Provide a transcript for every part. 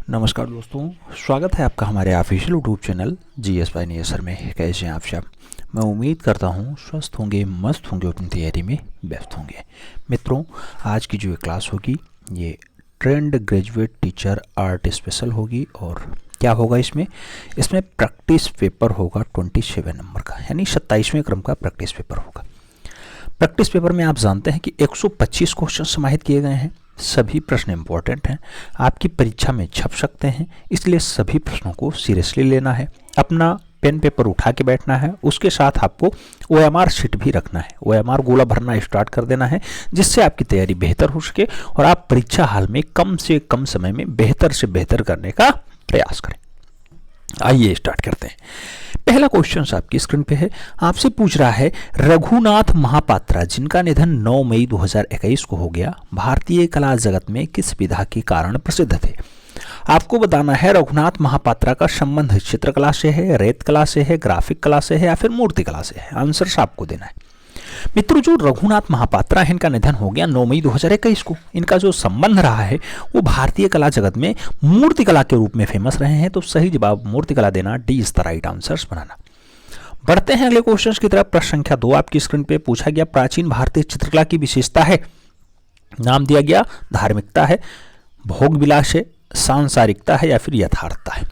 नमस्कार दोस्तों, स्वागत है आपका हमारे official YouTube channel GS by नियसर में। कैसे हैं आप सब? मैं उम्मीद करता हूं स्वस्थ होंगे, मस्त होंगे, अपनी तैयारी में व्यस्त होंगे। मित्रों, आज की जो क्लास होगी ये trained graduate teacher art special होगी। और क्या होगा इसमें प्रैक्टिस पेपर होगा 27 नंबर का, यानी 27वें क्रम का प्रैक्टिस पेपर होगा। प्रैक्टिस पेपर में आप जानते हैं कि 125 क्वेश्चन समाहित किए गए हैं। सभी प्रश्न इंपॉर्टेंट हैं, आपकी परीक्षा में छप सकते हैं, इसलिए सभी प्रश्नों को सीरियसली लेना है। अपना पेन पेपर उठा के बैठना है, उसके साथ आपको OMR शीट भी रखना है। OMR गोला भरना स्टार्ट कर देना है, जिससे आपकी तैयारी बेहतर हो सके और आप परीक्षा हाल में कम से कम समय में बेहतर से बेहतर करने का प्रयास करें। आइए स्टार्ट करते हैं। पहला क्वेश्चन आपकी स्क्रीन पे है, आपसे पूछ रहा है रघुनाथ महापात्रा, जिनका निधन 9 मई 2021 को हो गया, भारतीय कला जगत में किस विधा के कारण प्रसिद्ध थे? आपको बताना है रघुनाथ महापात्रा का संबंध चित्रकला से है, रेत कला से है, ग्राफिक कला से है या फिर मूर्ति कला से है। आंसर आपको देना है। मित्रों, जो रघुनाथ महापात्रा है, इनका निधन हो गया 9 मई 2021 को। इनका जो संबंध रहा है वो भारतीय कला जगत में मूर्ति कला के रूप में फेमस रहे हैं। तो सही जवाब मूर्ति कला देना, D is the right answers बनाना। बढ़ते हैं अगले क्वेश्चन की तरफ। प्रश्न संख्या 2 आपकी स्क्रीन पे पूछा गया, प्राचीन भारतीय चित्रकला की विशेषता है। नाम दिया गया धार्मिकता है, भोग विलास है, सांसारिकता है या फिर यथार्थता है।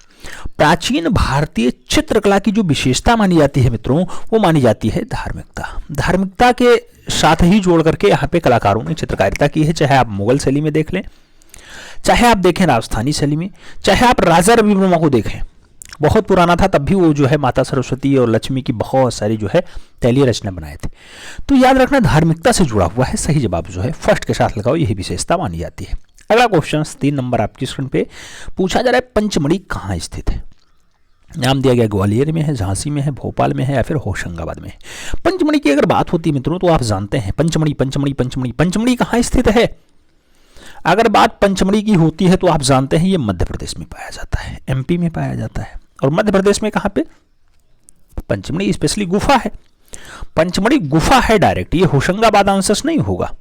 प्राचीन भारतीय चित्रकला की जो विशेषता मानी जाती है मित्रों, वो मानी जाती है धार्मिकता। धार्मिकता के साथ ही जोड़ करके यहाँ पे कलाकारों ने चित्रकारिता की है। चाहे आप मुगल शैली में देख लें, चाहे आप देखें राजस्थानी शैली में, चाहे आप राजा रवि वर्मा को देखें, बहुत पुराना था तब भी वो जो है माता सरस्वती और लक्ष्मी की बहुत सारी जो है तैलीय रचना बनाए थे। तो याद रखना धार्मिकता से जुड़ा हुआ है। सही जवाब जो है फर्स्ट के साथ लगाओ, यही विशेषता मानी जाती है। अगला क्वेश्चन 3 नंबर आपकी स्क्रीन पे पूछा जा रहा है, पंचमढ़ी कहाँ स्थित है? नाम दिया गया ग्वालियर में है, झांसी में है, भोपाल में है या फिर होशंगाबाद में है। पंचमढ़ी की अगर बात होती है मित्रों तो आप जानते हैं पंचमढ़ी कहाँ स्थित है। अगर बात पंचमढ़ी की होती है तो आप जानते हैं ये मध्य प्रदेश में पाया जाता है, MP में पाया जाता है। और मध्य प्रदेश में कहाँ पे? पंचमढ़ी स्पेशली गुफा है, पंचमढ़ी गुफा है डायरेक्ट। ये होशंगाबाद आंसर्स नहीं होगा।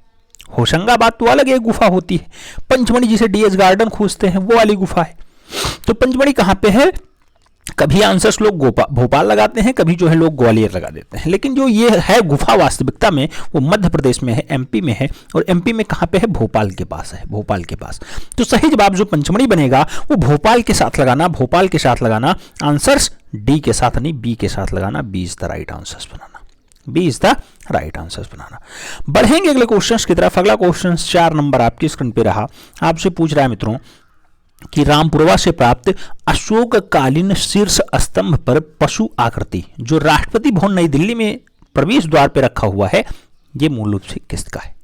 होशंगाबाद तो अलग एक गुफा होती है, पंचमढ़ी जिसे DS गार्डन खोजते हैं वो वाली गुफा है। तो पंचमढ़ी कहाँ पे है? कभी आंसर्स लोग भोपाल लगाते हैं, कभी जो है लोग ग्वालियर लगा देते हैं, लेकिन जो ये है गुफा वास्तविकता में वो मध्य प्रदेश में है, MP में है। और MP में कहाँ पे है? भोपाल के पास है, भोपाल के पास। तो सही जवाब जो पंचमढ़ी बनेगा वो भोपाल के साथ लगाना, भोपाल के साथ लगाना। आंसर्स D के साथ नहीं, B के साथ लगाना। B is the right answers बनाना, B is the right answers बनाना। बढ़ेंगे अगले क्वेश्चन की तरफ। अगला क्वेश्चन 4 नंबर आपकी स्क्रीन पे रहा। आपसे पूछ रहा है मित्रों कि रामपुरवा से प्राप्त अशोककालीन शीर्ष स्तंभ पर पशु आकृति जो राष्ट्रपति भवन नई दिल्ली में प्रवेश द्वार पर रखा हुआ है, यह मूल रूप से किसका है?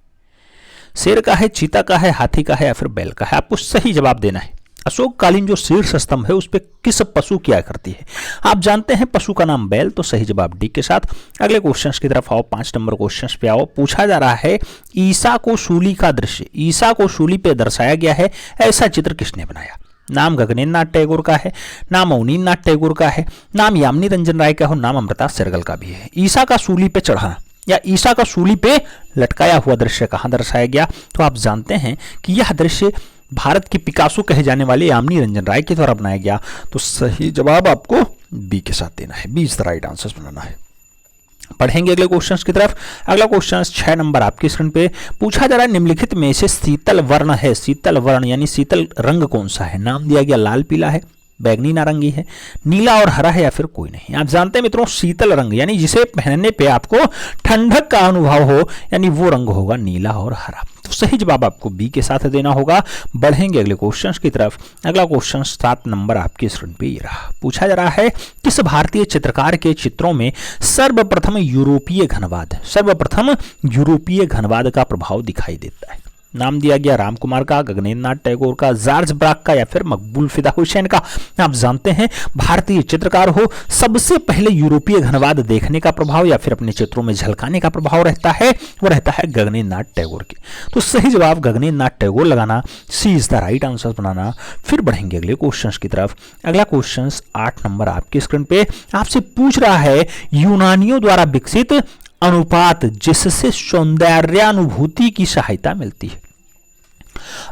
शेर का है, चीता का है, हाथी का है या फिर बैल का है? आपको सही जवाब देना है। अशोककालीन जो शीर्ष स्तंभ है उस पर किस पशु की आकृति है? आप जानते हैं पशु का नाम बैल। तो सही जवाब D के साथ। अगले क्वेश्चन की तरफ आओ, 5 नंबर क्वेश्चन पे आओ। पूछा जा रहा है ईसा को शूली का दृश्य, ईसा को शूली पे दर्शाया गया है, ऐसा चित्र किसने बनाया? नाम गगनेन्द्र नाथ टैगोर का है, नाम अवनीन्द्र नाथ टैगोर का है, नाम यामिनी रंजन राय का हो, नाम अमृता शेरगिल का भी है। ईसा का शूली पे चढ़ाना या ईसा का शूली पे लटकाया हुआ दृश्य कहाँ दर्शाया गया? तो आप जानते हैं कि यह दृश्य भारत की पिकासो कहे जाने वाले यामिनी रंजन राय के द्वारा बनाया गया। तो सही जवाब आपको B के साथ देना है, B is the right answer बनाना है। पढ़ेंगे अगले क्वेश्चंस की तरफ। अगला क्वेश्चन 6 नंबर आपकी स्क्रीन पे पूछा जा रहा है, निम्नलिखित में से शीतल वर्ण है, शीतल वर्ण यानी शीतल रंग कौन सा है? नाम दिया गया लाल पीला है, बैगनी नारंगी है, नीला और हरा है या फिर कोई नहीं। आप जानते हैं मित्रों शीतल रंग यानी जिसे पहनने पे आपको ठंडक का अनुभव हो, यानी वो रंग होगा नीला और हरा। तो सही जवाब आपको B के साथ देना होगा। बढ़ेंगे अगले क्वेश्चन की तरफ। अगला क्वेश्चन 7 नंबर आपके स्क्रीन पे ये रहा। पूछा जा रहा है किस भारतीय चित्रकार के चित्रों में सर्वप्रथम यूरोपीय घनवाद का प्रभाव दिखाई देता है? नाम दिया गया राम कुमार का, गगनेन्द्र नाथ टैगोर का, जॉर्ज ब्राक का या फिर मकबूल फिदा हुसैन का। आप जानते हैं भारतीय चित्रकार हो, सबसे पहले यूरोपीय घनवाद देखने का प्रभाव या फिर अपने चित्रों में झलकाने का प्रभाव रहता है, वो रहता है गगनेन्द्र नाथ टैगोर के। तो सही जवाब गगनेन्द्र नाथ टैगोर लगाना, C is the right answer बनाना। फिर बढ़ेंगे अगले क्वेश्चन की तरफ। अगला क्वेश्चन 8 नंबर आपकी स्क्रीन पे आपसे पूछ रहा है यूनानियों द्वारा विकसित अनुपात जिससे सौंदर्यानुभूति की सहायता मिलती है।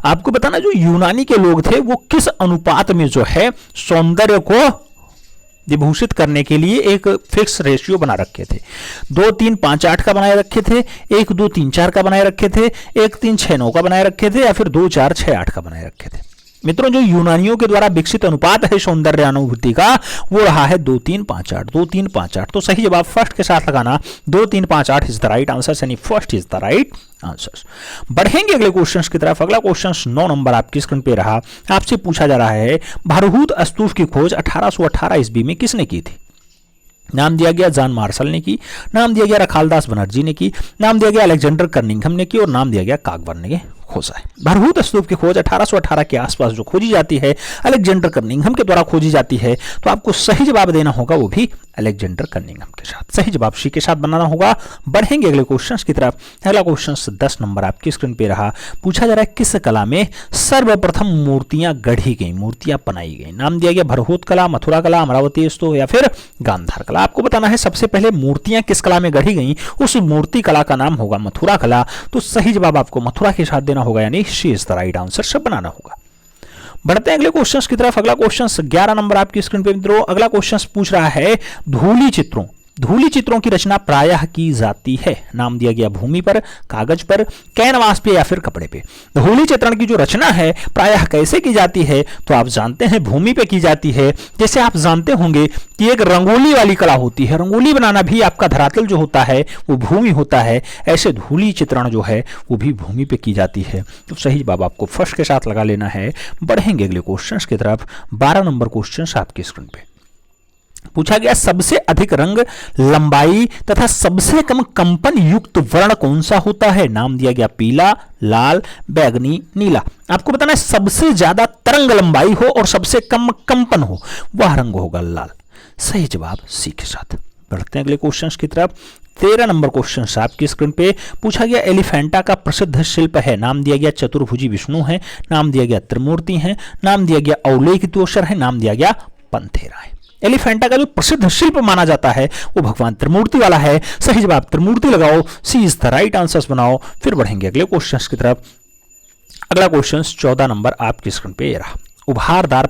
आपको बताना जो यूनानी के लोग थे वो किस अनुपात में जो है सौंदर्य को विभूषित करने के लिए एक फिक्स रेशियो बना रखे थे। 2 3 5 8 का बनाए रखे थे, 1 2 3 4 का बनाए रखे थे, 1 3 6 9 का बनाए रखे थे, या फिर 2 4 6 8 का बनाए रखे थे। मित्रों जो यूनानियों के द्वारा विकसित अनुपात है सौंदर्य अनुभूति का वो रहा है 2 3 5 8। 2 3 5 8 तो सही जवाब फर्स्ट के साथ लगाना 2 3 5 8 इज द राइट आंसर, यानी first is the right answer. बढ़ेंगे अगले क्वेश्चन की तरफ। अगला क्वेश्चन 9 नंबर आपकी स्क्रीन पे रहा। आपसे पूछा जा रहा है भारहूत स्तूप की खोज 1818 ईस्वी में किसने की थी? नाम दिया गया जॉन मार्शल ने की, नाम दिया गया रखालदास बनर्जी ने की, नाम दिया गया अलेक्जेंडर कर्निंघम ने की, और नाम दिया गया काकबर्न ने खोजा है। भारहूत स्तूप की खोज 1818 के आसपास जो खोजी जाती है अलेक्जेंडर कर्निंघम के द्वारा खोजी जाती है, तो आपको सही जवाब देना होगा वो भी अलेक्जेंडर कर्निंघम के साथ। सही जवाब सी के साथ बनाना होगा। बढ़ेंगे अगले क्वेश्चन की तरफ। अगला क्वेश्चन 10 नंबर आपकी स्क्रीन पे रहा। पूछा जा रहा है किस कला में सर्वप्रथम मूर्तियां गढ़ी गई, मूर्तियां बनाई गई? नाम दिया गया भरहूत कला, मथुरा कला, अमरावती स्तूप या फिर गांधार कला। आपको बताना है सबसे पहले मूर्तियां किस कला में गढ़ी गई, उस मूर्ति कला का नाम होगा मथुरा कला। तो सही जवाब आपको मथुरा के साथ देना होगा, यानी she is the right answer से बनाना होगा। बढ़ते हैं अगले क्वेश्चन की तरफ। अगला क्वेश्चन 11 नंबर आपकी स्क्रीन पे मित्रों। अगला क्वेश्चन पूछ रहा है धूली चित्रों की रचना प्रायः की जाती है। नाम दिया गया भूमि पर, कागज पर, कैनवास पे या फिर कपड़े पे। धूली चित्रण की जो रचना है प्रायः कैसे की जाती है, तो आप जानते हैं भूमि पे की जाती है। जैसे आप जानते होंगे कि एक रंगोली वाली कला होती है, रंगोली बनाना भी आपका धरातल जो होता है वो भूमि होता है, ऐसे धूली चित्रण जो है वो भी भूमि पे की जाती है। तो सही जवाब आपको फर्स्ट के साथ लगा लेना है। बढ़ेंगे अगले क्वेश्चन की तरफ। 12 नंबर क्वेश्चन आपकी स्क्रीन पे पूछा गया सबसे अधिक रंग, लंबाई तथा सबसे कम कंपन युक्त वर्ण कौन सा होता है? नाम दिया गया पीला, लाल, बैंगनी, नीला। आपको बताना है सबसे ज्यादा तरंग लंबाई हो और सबसे कम कंपन हो वह रंग होगा लाल। सही जवाब सी के साथ। बढ़ते हैं अगले क्वेश्चन की तरफ। 13 नंबर क्वेश्चन आपकी स्क्रीन पे पूछा गया एलिफेंटा का प्रसिद्ध शिल्प है। नाम दिया गया चतुर्भुजी विष्णु है, नाम दिया गया त्रिमूर्ति है, नाम दिया गया अवलेख तोषर है, नाम दिया गया पंथेरा है। एलिफेंटा का जो प्रसिद्ध शिल्प माना जाता है वो भगवान त्रिमूर्ति वाला है। सही जवाब त्रिमूर्ति लगाओ, सी इज द राइट आंसर बनाओ। फिर बढ़ेंगे अगले क्वेश्चन की तरफ। अगला क्वेश्चन 14 नंबर आपकी स्क्रीन पे रहा। उभारदार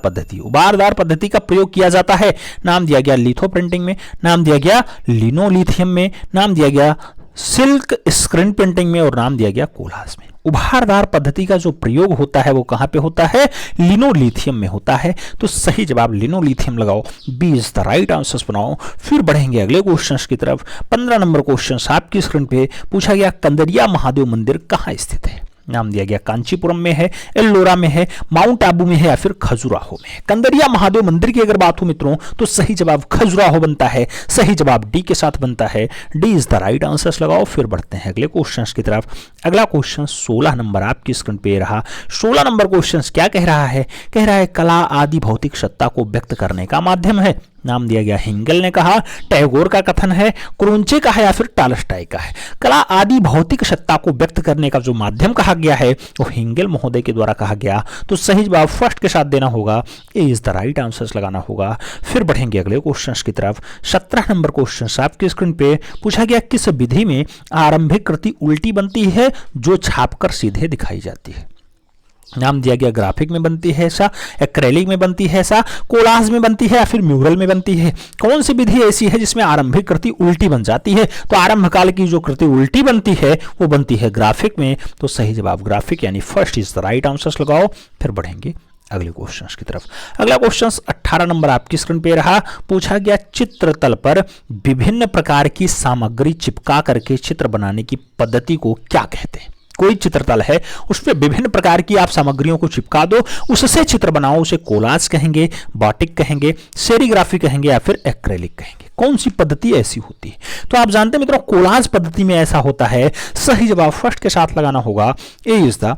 पद्धति का प्रयोग किया जाता है। नाम दिया गया लिथो प्रिंटिंग में, नाम दिया गया लिनोलिथियम में, नाम दिया गया सिल्क स्क्रीन प्रिंटिंग में, और नाम दिया गया कोलाज में। उभारदार पद्धति का जो प्रयोग होता है वो कहां पे होता है? लिनोलिथियम में होता है। तो सही जवाब लिनोलिथियम लगाओ, B is the right answer बनाओ। फिर बढ़ेंगे अगले क्वेश्चन की तरफ। 15 नंबर क्वेश्चन आपकी स्क्रीन पे पूछा गया कंदरिया महादेव मंदिर कहां स्थित है? नाम दिया गया कांचीपुरम में है, एल्लोरा में है, माउंट आबू में है या फिर खजुराहो में है। कंदरिया महादेव मंदिर की अगर बात हो मित्रों तो सही जवाब खजुराहो बनता है। सही जवाब डी के साथ बनता है, D is the right answer लगाओ। फिर बढ़ते हैं अगले क्वेश्चन की तरफ। अगला क्वेश्चन 16 नंबर आपकी स्क्रीन पे रहा। 16 नंबर क्वेश्चन क्या कह रहा है? कह रहा है कला आदि भौतिक सत्ता को व्यक्त करने का माध्यम है। नाम दिया गया हेंगल ने कहा, टैगोर का कथन है, क्रोंचे का है या फिर टॉलस्टॉय का है। कला आदि भौतिक सत्ता को व्यक्त करने का जो माध्यम कहा गया है वो हेंगल महोदय के द्वारा कहा गया। तो सही जवाब फर्स्ट के साथ देना होगा, ए इज द राइट आंसर लगाना होगा। फिर बढ़ेंगे अगले क्वेश्चन की तरफ। 17 नंबर क्वेश्चन आपकी स्क्रीन पे पूछा गया किस विधि में आरंभिक कृति उल्टी बनती है जो छापकर सीधे दिखाई जाती है? नाम दिया गया ग्राफिक में बनती है ऐसा, एक्रेलिक में बनती है ऐसा, कोलाज में बनती है या फिर म्यूरल में बनती है। कौन सी विधि ऐसी है जिसमें आरंभिक कृति उल्टी बन जाती है? तो आरंभ काल की जो कृति उल्टी बनती है वो बनती है ग्राफिक में। तो सही जवाब ग्राफिक यानी first is the right answer लगाओ। फिर बढ़ेंगे अगले क्वेश्चन की तरफ। अगला क्वेश्चन 18 नंबर आपकी स्क्रीन पे रहा। पूछा गया चित्र तल पर विभिन्न प्रकार की सामग्री चिपका करके चित्र बनाने की पद्धति को क्या कहते हैं? कोई चित्रतल है उस पर विभिन्न प्रकार की आप सामग्रियों को चिपका दो, उससे चित्र बनाओ, उसे कोलाज कहेंगे, बाटिक कहेंगे, सेरीग्राफी कहेंगे या फिर एक्रेलिक कहेंगे। कौन सी पद्धति ऐसी होती है? तो आप जानते हैं मित्रों कोलाज पद्धति में ऐसा होता है। सही जवाब फर्स्ट के साथ लगाना होगा, ए इज द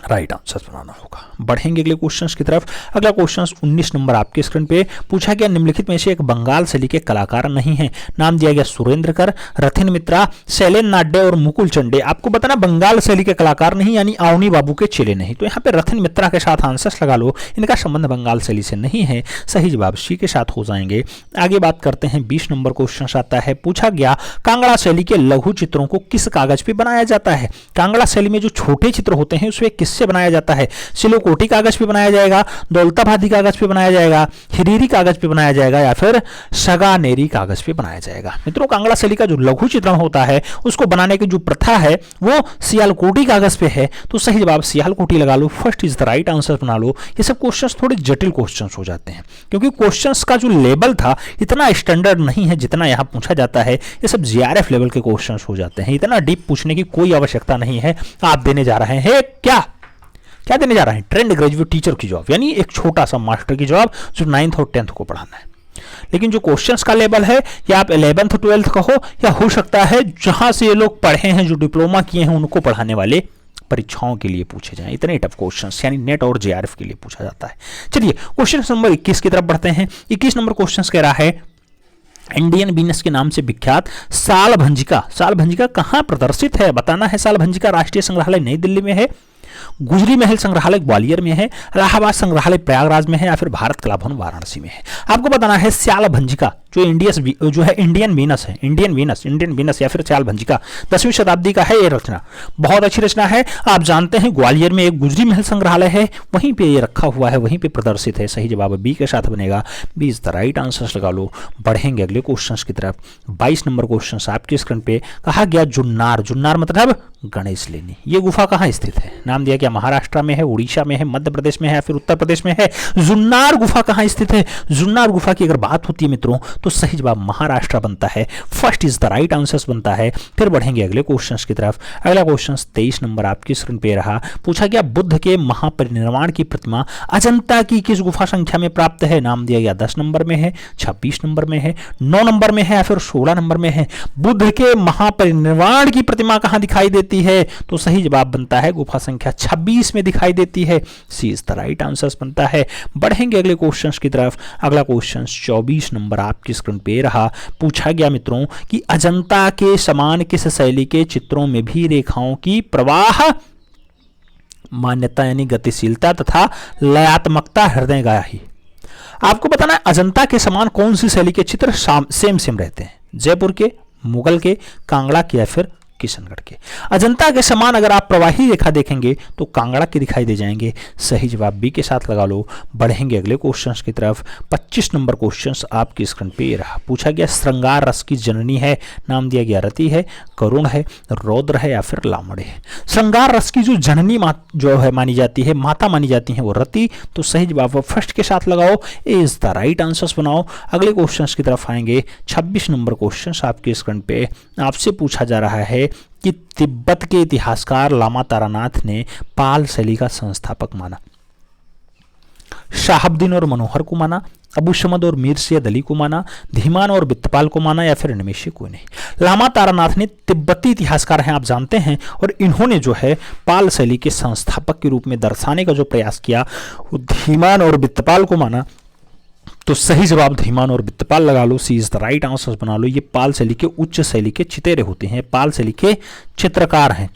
राइट आंसर बनाना होगा। बढ़ेंगे अगले क्वेश्चन की तरफ। अगला क्वेश्चन 19 नंबर आपके स्क्रीन पे पूछा गया निम्नलिखित में से एक बंगाल शैली के कलाकार नहीं है। नाम दिया गया सुरेंद्रकर, रथिन मित्रा, शैलेन नाड्डे और मुकुल चंडे। आपको बताना बंगाल शैली के कलाकार नहीं यानी आवनी बाबू के चेले नहीं। तो यहाँ पे रथिन मित्रा के साथ आंसर लगा लो, इनका संबंध बंगाल शैली से नहीं है। सही जवाब सी के साथ हो जाएंगे। आगे बात करते हैं 20 नंबर क्वेश्चन आता है। पूछा गया कांगड़ा शैली के लघु चित्रों को किस कागज पे बनाया जाता है? कांगड़ा शैली में जो छोटे चित्र होते हैं उसमें किस किससे बनाया जाता है? सिलिकोटी कागज पे बनाया जाएगा, दौलताबादी कागज पे बनाया जाएगा, हिरीरी कागज पे बनाया जाएगा या फिर सगानेरी कागज पे बनाया जाएगा। मित्रों, कांगड़ा शैली का जो लघु चित्रण होता है उसको बनाने की जो प्रथा है वो सियालकोटी कागज पे है, तो सही जवाब सियालकोटी लगा लो। First is the right answer बना लो। ये सब क्वेश्चंस थोड़े जटिल क्वेश्चंस हो जाते हैं क्योंकि क्वेश्चंस का जो लेवल था इतना स्टैंडर्ड नहीं है जितना यहाँ पूछा जाता है। ये सब जीआरएफ लेवल के क्वेश्चंस हो जाते हैं, इतना डीप पूछने की कोई आवश्यकता नहीं है। आप देने जा रहे हैं क्या देने जा रहे हैं? ट्रेंड ग्रेजुएट टीचर की जॉब, यानी एक छोटा सा मास्टर की जॉब जो 9th और 10th को पढ़ाना है। लेकिन जो क्वेश्चंस का लेवल है या आप 11th 12th कहो या हो सकता है जहां से ये लोग पढ़े हैं, जो डिप्लोमा किए हैं उनको पढ़ाने वाले परीक्षाओं के लिए पूछे जाएं। इतने टफ क्वेश्चंस यानी नेट और जेआरएफ के लिए पूछा जाता है। चलिए क्वेश्चन नंबर 21 की तरफ बढ़ते हैं। 21 नंबर क्वेश्चन कह रहा है इंडियन वीनस के नाम से विख्यात साल भंजिका कहां प्रदर्शित है? बताना है। साल भंजिका राष्ट्रीय संग्रहालय नई दिल्ली में है, गुजरी महल संग्रहालय ग्वालियर में है, इलाहाबाद संग्रहालय प्रयागराज में है या फिर भारत कला भवन वाराणसी में है। आपको बताना है स्याल भंजिका जो इंडियन वीनस या फिर स्याल भंजिका 10वीं शताब्दी का है। ये रचना बहुत अच्छी रचना है। आप जानते हैं ग्वालियर में एक गुजरी महल संग्रहालय है, वहीं पे ये रखा हुआ है, वहीं पे प्रदर्शित है। सही जवाब बी के साथ बनेगा। 20 द राइट आंसर्स लगा लो। बढ़ेंगे अगले क्वेश्चन की तरफ। 22 नंबर क्वेश्चन आपके स्क्रीन पे। कहा गया जुन्नार मतलब गणेश लेनी। ये गुफा कहाँ स्थित है? नाम दिया गया महाराष्ट्र में है, उड़ीसा में है, मध्य प्रदेश में है या फिर उत्तर प्रदेश में है। जुन्नार गुफा कहाँ स्थित है? जुन्नार गुफा की अगर बात होती है मित्रों तो सही जवाब महाराष्ट्र बनता है। First is the right answers बनता है। फिर बढ़ेंगे अगले क्वेश्चंस की तरफ। अगला क्वेश्चन 23 नंबर आपकी स्क्रीन पे रहा। पूछा गया बुद्ध के महापरिनिर्वाण की प्रतिमा अजंता की किस गुफा संख्या में प्राप्त है? नाम दिया गया 10 नंबर में है, 26 नंबर में है, 9 नंबर में है या फिर 16 नंबर में है। बुद्ध के महापरिनिर्वाण की प्रतिमा कहां दिखाई देती है? तो सही जवाब बनता है गुफा संख्या 26 में दिखाई देती है। सी इज द राइट आंसर्स बनता है। बढ़ेंगे अगले क्वेश्चंस की तरफ। अगला क्वेश्चन 24 नंबर आपकी स्क्रीन पे रहा। पूछा गया मित्रों कि अजंता के समान किस शैली के चित्रों में भी रेखाओं की प्रवाह मान्यता यानी गतिशीलता तथा लयात्मकता हृदय गाही। आपको बताना है अजंता के समान कौन सी शैली के चित्र सेम रहते हैं? जयपुर के, मुगल के, कांगड़ा के या फिर किशनगढ़ के। अजंता के समान अगर आप प्रवाही रेखा देखेंगे तो कांगड़ा के दिखाई दे जाएंगे। सही जवाब बी के साथ लगा लो। बढ़ेंगे अगले क्वेश्चंस की तरफ। 25 नंबर क्वेश्चंस आपकी स्क्रीन पे रहा। पूछा गया श्रृंगार रस की जननी है। नाम दिया गया रति है, करुण है, रौद्र है या फिर लामड़े है। श्रृंगार रस की जो जननी जो है मानी जाती है, माता मानी जाती है वो रति। तो सही जवाब फर्स्ट के साथ लगाओ। ए इज द राइट आंसर्स बनाओ। अगले क्वेश्चंस की तरफ आएंगे। 26 नंबर क्वेश्चंस आपकी स्क्रीन पे आपसे पूछा जा रहा है कि तिब्बत के इतिहासकार लामा तारानाथ ने पाल शैली का संस्थापक माना। शहाबुद्दीन और मनोहर को माना, अबू शमद और मीर सैयद अली को माना, धीमान और बित्तपाल को माना या फिर इनमें से कोई नहीं। लामा तारानाथ ने तिब्बती इतिहासकार हैं आप जानते हैं, और इन्होंने जो है पाल शैली के संस्थापक के रूप में दर्शाने का जो प्रयास किया वो धीमान और बित्तपाल को माना। तो सही जवाब धीमान और बित्तपाल लगा लो। सी इज द राइट आंसर बना लो। ये पाल शैली के उच्च शैली के चितेरे होते हैं, पाल शैली के चित्रकार हैं।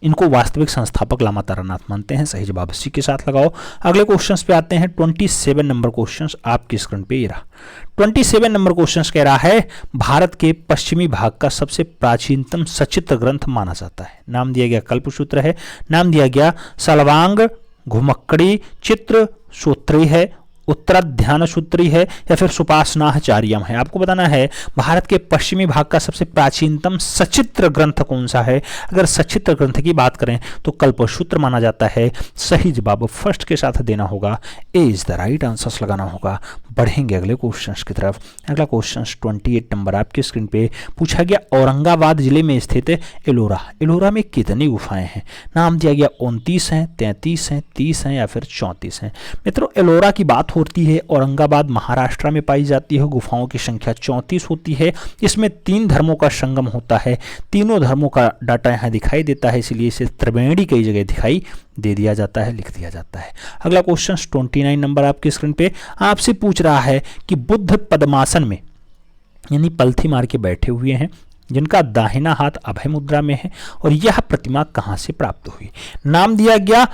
इनको वास्तविक संस्थापक लामा तारानाथ मानते हैं। सही जवाब सी के साथ लगाओ। अगले क्वेश्चंस पे आते हैं। 27 नंबर क्वेश्चंस आपकी स्क्रीन पे ये रहा। 27 नंबर क्वेश्चंस कह रहा है भारत के पश्चिमी भाग का सबसे प्राचीनतम सचित्र ग्रंथ माना जाता है। नाम दिया गया कल्पसूत्र है, नाम दिया गया सलवांग घुमक्कड़ी चित्र सूत्री है, उत्तराध्यान सूत्री है या फिर सुपासनाचार्यम है। आपको बताना है भारत के पश्चिमी भाग का सबसे प्राचीनतम सचित्र ग्रंथ कौन सा है। अगर सचित्र ग्रंथ की बात करें तो कल्पसूत्र माना जाता है। सही जवाब फर्स्ट के साथ देना होगा। ए इज द राइट आंसर्स लगाना होगा। बढ़ेंगे अगले क्वेश्चंस की तरफ। अगला क्वेश्चन 28 नंबर आपकी स्क्रीन पे पूछा गया औरंगाबाद जिले में स्थित एलोरा में कितनी गुफाएं हैं। नाम दिया गया 29 हैं, 33 हैं, 30 हैं या फिर 34 हैं। मित्रों एलोरा की बात होती है, औरंगाबाद महाराष्ट्र में पाई जाती है। गुफाओं की संख्या 34 होती है। इसमें 3 धर्मों का संगम होता है। तीनों धर्मों का डाटा यहाँ दिखाई देता है, इसलिए इसे त्रिवेणी कई जगह दिखाई दे दिया जाता है, लिख दिया जाता है। अगला क्वेश्चन 29 नंबर आपकी स्क्रीन पे आपसे पूछ रहा है कि बुद्ध पद्मासन में यानी पलथी मार के बैठे हुए हैं, जिनका दाहिना हाथ अभय मुद्रा में है, और यह प्रतिमा कहां से प्राप्त हुई। नाम दिया गया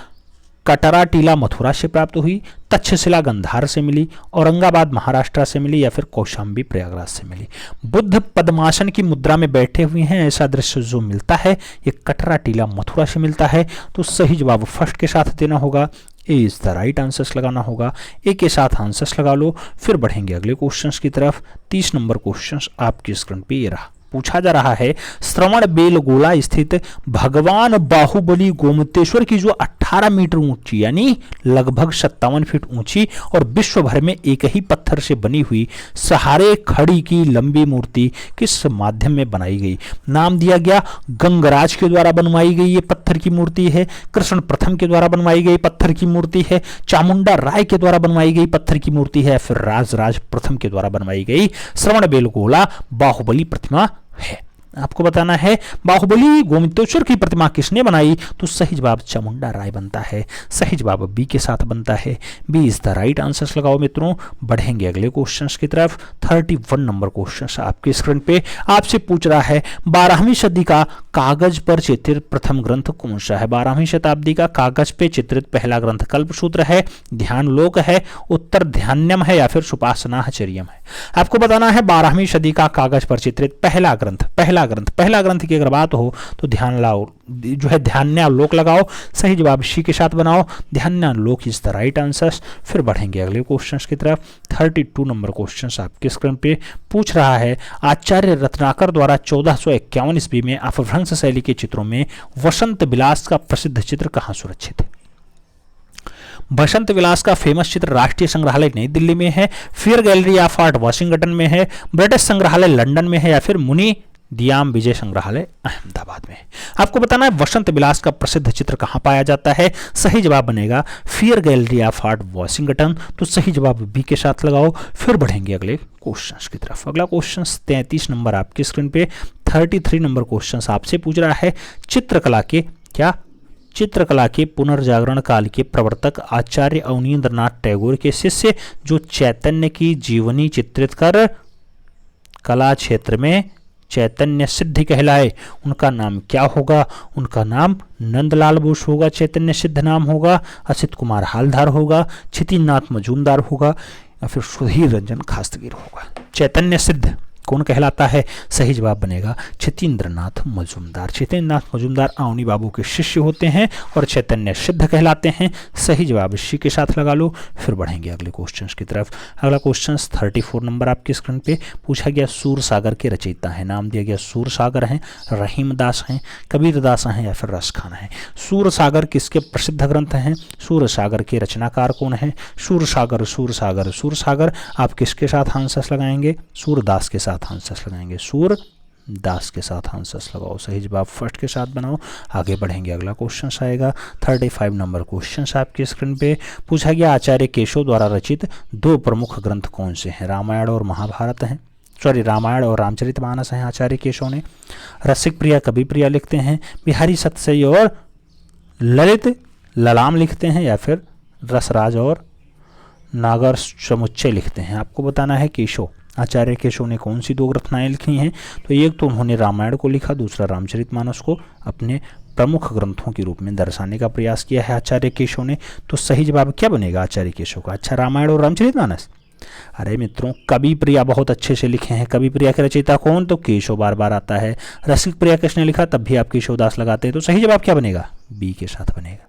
कटरा टीला मथुरा से प्राप्त हुई, तक्षशिला गंधार से मिली, औरंगाबाद महाराष्ट्र से मिली या फिर कौशाम्बी प्रयागराज से मिली। बुद्ध पद्मासन की मुद्रा में बैठे हुए हैं, ऐसा दृश्य जो मिलता है ये कटरा टीला मथुरा से मिलता है। तो सही जवाब फर्स्ट के साथ देना होगा, ए इज द राइट आंसर्स लगाना होगा। ए के साथ आंसर्स लगा लो, फिर बढ़ेंगे अगले क्वेश्चंस की तरफ। 30 नंबर क्वेश्चंस आपकी स्क्रीन पे ये रहा। पूछा जा रहा है श्रवण बेलगोला स्थित भगवान बाहुबली गोमतेश्वर की जो 18 मीटर ऊंची यानी लगभग 57 फीट ऊंची और विश्व भर में एक ही पत्थर से बनी हुई सहारे खड़ी की लंबी मूर्ति किस माध्यम में बनाई गई? नाम दिया गया गंगराज के द्वारा बनवाई गई ये पत्थर की मूर्ति है, कृष्ण प्रथम के द्वारा बनवाई गई पत्थर की मूर्ति है, चामुंडा राय के द्वारा बनवाई गई पत्थर की मूर्ति है, फिर राजराज प्रथम के द्वारा बनवाई गई श्रवण बेलगोला बाहुबली प्रतिमा है। आपको बताना है बाहुबली गोमतेश्वर की प्रतिमा किसने बनाई? तो सही जवाब चामुंडा राय बनता है। सही जवाब बी के साथ बनता है। B is the right answers लगाओ मित्रों। बढ़ेंगे अगले क्वेश्चंस की तरफ। 31 नंबर क्वेश्चन आपके स्क्रीन पे आपसे पूछ रहा है 12वीं सदी का कागज पर चित्रित प्रथम ग्रंथ कौन सा है? 12वीं शताब्दी का कागज पे चित्रित पहला ग्रंथ कल्पसूत्र है, ध्यानलोक है, उत्तर ध्यान्यम है या फिर सुपासनाचर्यम है? आपको बताना है 12वीं सदी का कागज पर चित्रित पहला ग्रंथ की अगर बात हो तो ध्यानालोक लगाओ। सही जवाब सी के साथ बनाओ। ध्यानालोक इज द राइट आंसर्स। फिर बढ़ेंगे अगले क्वेश्चंस की तरफ। 32 नंबर क्वेश्चन आपके स्क्रीन पे पूछ रहा है आचार्य रत्नाकर द्वारा 1451 ईस्वी में अपभ्रंश शैली के चित्रों में वसंत विलास का प्रसिद्ध चित्र कहाँ सुरक्षित है? बसंत विलास का फेमस चित्र राष्ट्रीय संग्रहालय नई दिल्ली में है, फिर गैलरी ऑफ आर्ट वाशिंगटन में है, ब्रिटिश संग्रहालय लंदन में है या फिर मुनि दियाम विजय संग्रहालय अहमदाबाद में। आपको बताना है वसंत विलास का प्रसिद्ध चित्र कहां पाया जाता है? सही जवाब बनेगा fear gallery of art Washington. तो सही जवाब बी के साथ लगाओ। फिर बढ़ेंगे अगले क्वेश्चंस की तरफ। अगला क्वेश्चन 33 नंबर आपकी स्क्रीन पे। 33 नंबर क्वेश्चन आपसे पूछ रहा है चित्रकला के पुनर्जागरण काल के प्रवर्तक आचार्य अवनींद्रनाथ टैगोर के शिष्य जो चैतन्य की जीवनी चित्रित कर कला क्षेत्र में चैतन्य सिद्ध कहलाए, उनका नाम क्या होगा? उनका नाम नंदलाल बोस होगा, चैतन्य सिद्ध नाम होगा, असित कुमार हालधार होगा, क्षितिनाथ मजूमदार होगा या फिर सुधीर रंजन खास्तगीर होगा? चैतन्य सिद्ध कौन कहलाता है? सही जवाब बनेगा क्षितेंद्रनाथ मजूमदार। क्षितेंद्रनाथ मजूमदार अवनी बाबू के शिष्य होते हैं और चैतन्य सिद्ध कहलाते हैं। सही जवाब इसी के साथ लगा लो। फिर बढ़ेंगे अगले क्वेश्चंस की तरफ। अगला क्वेश्चन 34 नंबर आपकी स्क्रीन पे पूछा गया सूर सागर के रचयिता है। नाम दिया गया सूर सागर हैं, रहीम दास हैं, कबीर दास हैं या फिर रसखान हैं? सूर सागर किसके प्रसिद्ध ग्रंथ हैं? सूर सागर के रचनाकार कौन है? सूर सागर आप किसके साथ आंसर्स लगाएंगे? सूरदास के साथ आंसर्स लगाएंगे। सूरदास के साथ आंसर्स लगाओ। सही जवाब फर्स्ट के साथ बनाओ। आगे बढ़ेंगे अगला क्वेश्चन आएगा 35 नंबर क्वेश्चन आपके स्क्रीन पे पूछा गया आचार्य केशव द्वारा रचित 2 प्रमुख ग्रंथ कौन से हैं? रामायण और महाभारत हैं, रामायण और रामचरितमानस हैं आचार्य केशव ने। रसिक प्रिया कवि प्रिया लिखते हैं, बिहारी सतसई और ललित ललाम लिखते हैं या फिर रसराज और नागर समुच्चय लिखते हैं? आपको बताना है आचार्य केशव ने कौन सी 2 रचनाएं लिखी हैं? तो एक तो उन्होंने रामायण को लिखा, दूसरा रामचरितमानस को अपने प्रमुख ग्रंथों के रूप में दर्शाने का प्रयास किया है आचार्य केशव ने। तो सही जवाब क्या बनेगा आचार्य केशव का? अच्छा, रामायण और रामचरितमानस। अरे मित्रों, कवि प्रिया बहुत अच्छे से लिखे हैं। कवि प्रिया के रचयिता कौन? तो केशव बार बार आता है। रसिक प्रिया किसने लिखा? तब भी आप केशवदास लगाते हैं। तो सही जवाब क्या बनेगा? बी के साथ बनेगा।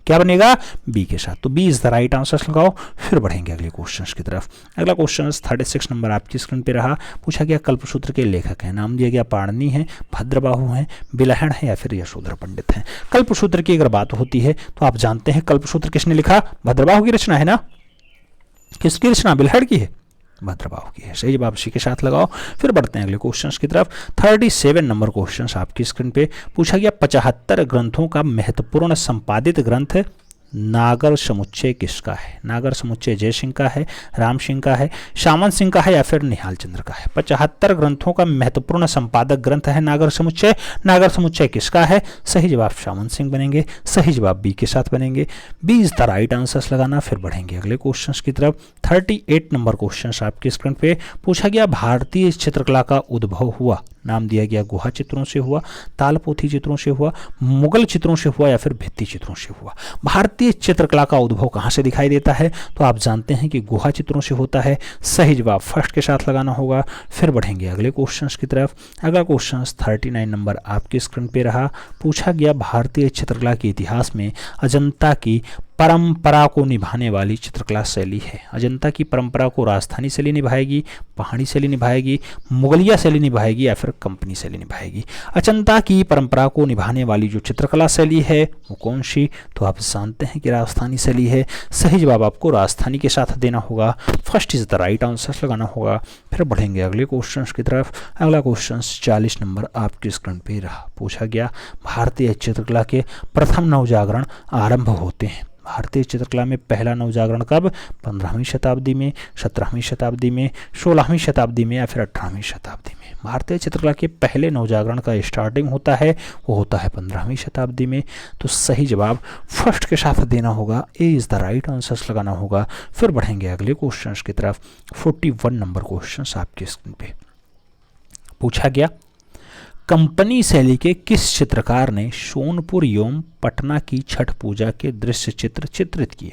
क्या बनेगा? बी के साथ। तो B is the right answer लगाओ। फिर बढ़ेंगे अगले क्वेश्चंस की तरफ। अगला क्वेश्चन 36 नंबर आपकी स्क्रीन पे रहा। पूछा गया कल्पसूत्र के लेखक हैं। नाम दिया गया पाणिनि है, भद्रबाहु हैं, बिलहण है या फिर यशोधर पंडित हैं? कल्पसूत्र की अगर बात होती है तो आप जानते हैं कल्पसूत्र किसने लिखा? भद्रबाहु की रचना है ना। किसकी रचना? बिलहण की है, भद्रबाहु की है। सही जवाब सी के साथ लगाओ। फिर बढ़ते हैं अगले क्वेश्चंस की तरफ। 37 नंबर क्वेश्चन आपकी स्क्रीन पे पूछा गया 75 ग्रंथों का महत्वपूर्ण संपादित ग्रंथ नागर समुच्चय किसका है? नागर समुच्चय जय सिंह का है, राम सिंह का है, सामंत सिंह का है या फिर निहाल चंद्र का है? 75 ग्रंथों का महत्वपूर्ण संपादक ग्रंथ है नागर समुच्चय। नागर समुच्चय किसका है? सही जवाब सामंत सिंह बनेंगे। सही जवाब बी के साथ बनेंगे। B is the right answers लगाना। फिर बढ़ेंगे अगले क्वेश्चंस की तरफ। 38 नंबर क्वेश्चन आपकी स्क्रीन पे पूछा गया भारतीय चित्रकला का उद्भव हुआ। नाम दिया गया गुहा चित्रों से हुआ, तालपोथी चित्रों से हुआ, मुगल चित्रों से हुआ या फिर भित्ति चित्रों से हुआ? भारतीय भारतीय चित्रकला का उद्भव कहाँ से दिखाई देता है? तो आप जानते हैं कि गुहा चित्रों से होता है। सही जवाब फर्स्ट के साथ लगाना होगा। फिर बढ़ेंगे अगले क्वेश्चन की तरफ। अगला क्वेश्चन 39 नंबर आपकी स्क्रीन पे रहा। पूछा गया भारतीय चित्रकला के इतिहास में अजंता की परंपरा को निभाने वाली चित्रकला शैली है। अजंता की परंपरा को राजस्थानी शैली निभाएगी, पहाड़ी शैली निभाएगी, मुगलिया शैली निभाएगी या फिर कंपनी शैली निभाएगी? अजंता की परंपरा को निभाने वाली जो चित्रकला शैली है वो कौन सी? तो आप जानते हैं कि राजस्थानी शैली है। सही जवाब आपको राजस्थानी के साथ देना होगा। First is the right answer लगाना होगा। फिर बढ़ेंगे अगले क्वेश्चन की तरफ। अगला क्वेश्चन 40 नंबर आपकी स्क्रीन पे रहा। पूछा गया भारतीय चित्रकला के प्रथम नवजागरण आरंभ होते हैं। भारतीय चित्रकला में पहला नवजागरण कब? 15वीं शताब्दी में, 17वीं शताब्दी में, 16वीं शताब्दी में या फिर 18वीं शताब्दी में? भारतीय चित्रकला के पहले नवजागरण का स्टार्टिंग होता है वो होता है 15वीं शताब्दी में। तो सही जवाब फर्स्ट के साथ देना होगा। A is the right answer लगाना होगा। फिर बढ़ेंगे अगले क्वेश्चन की तरफ। 41 नंबर क्वेश्चन आपके स्क्रीन पे। पूछा गया कंपनी शैली के किस चित्रकार ने सोनपुर एवं पटना की छठ पूजा के दृश्य चित्र चित्रित किए?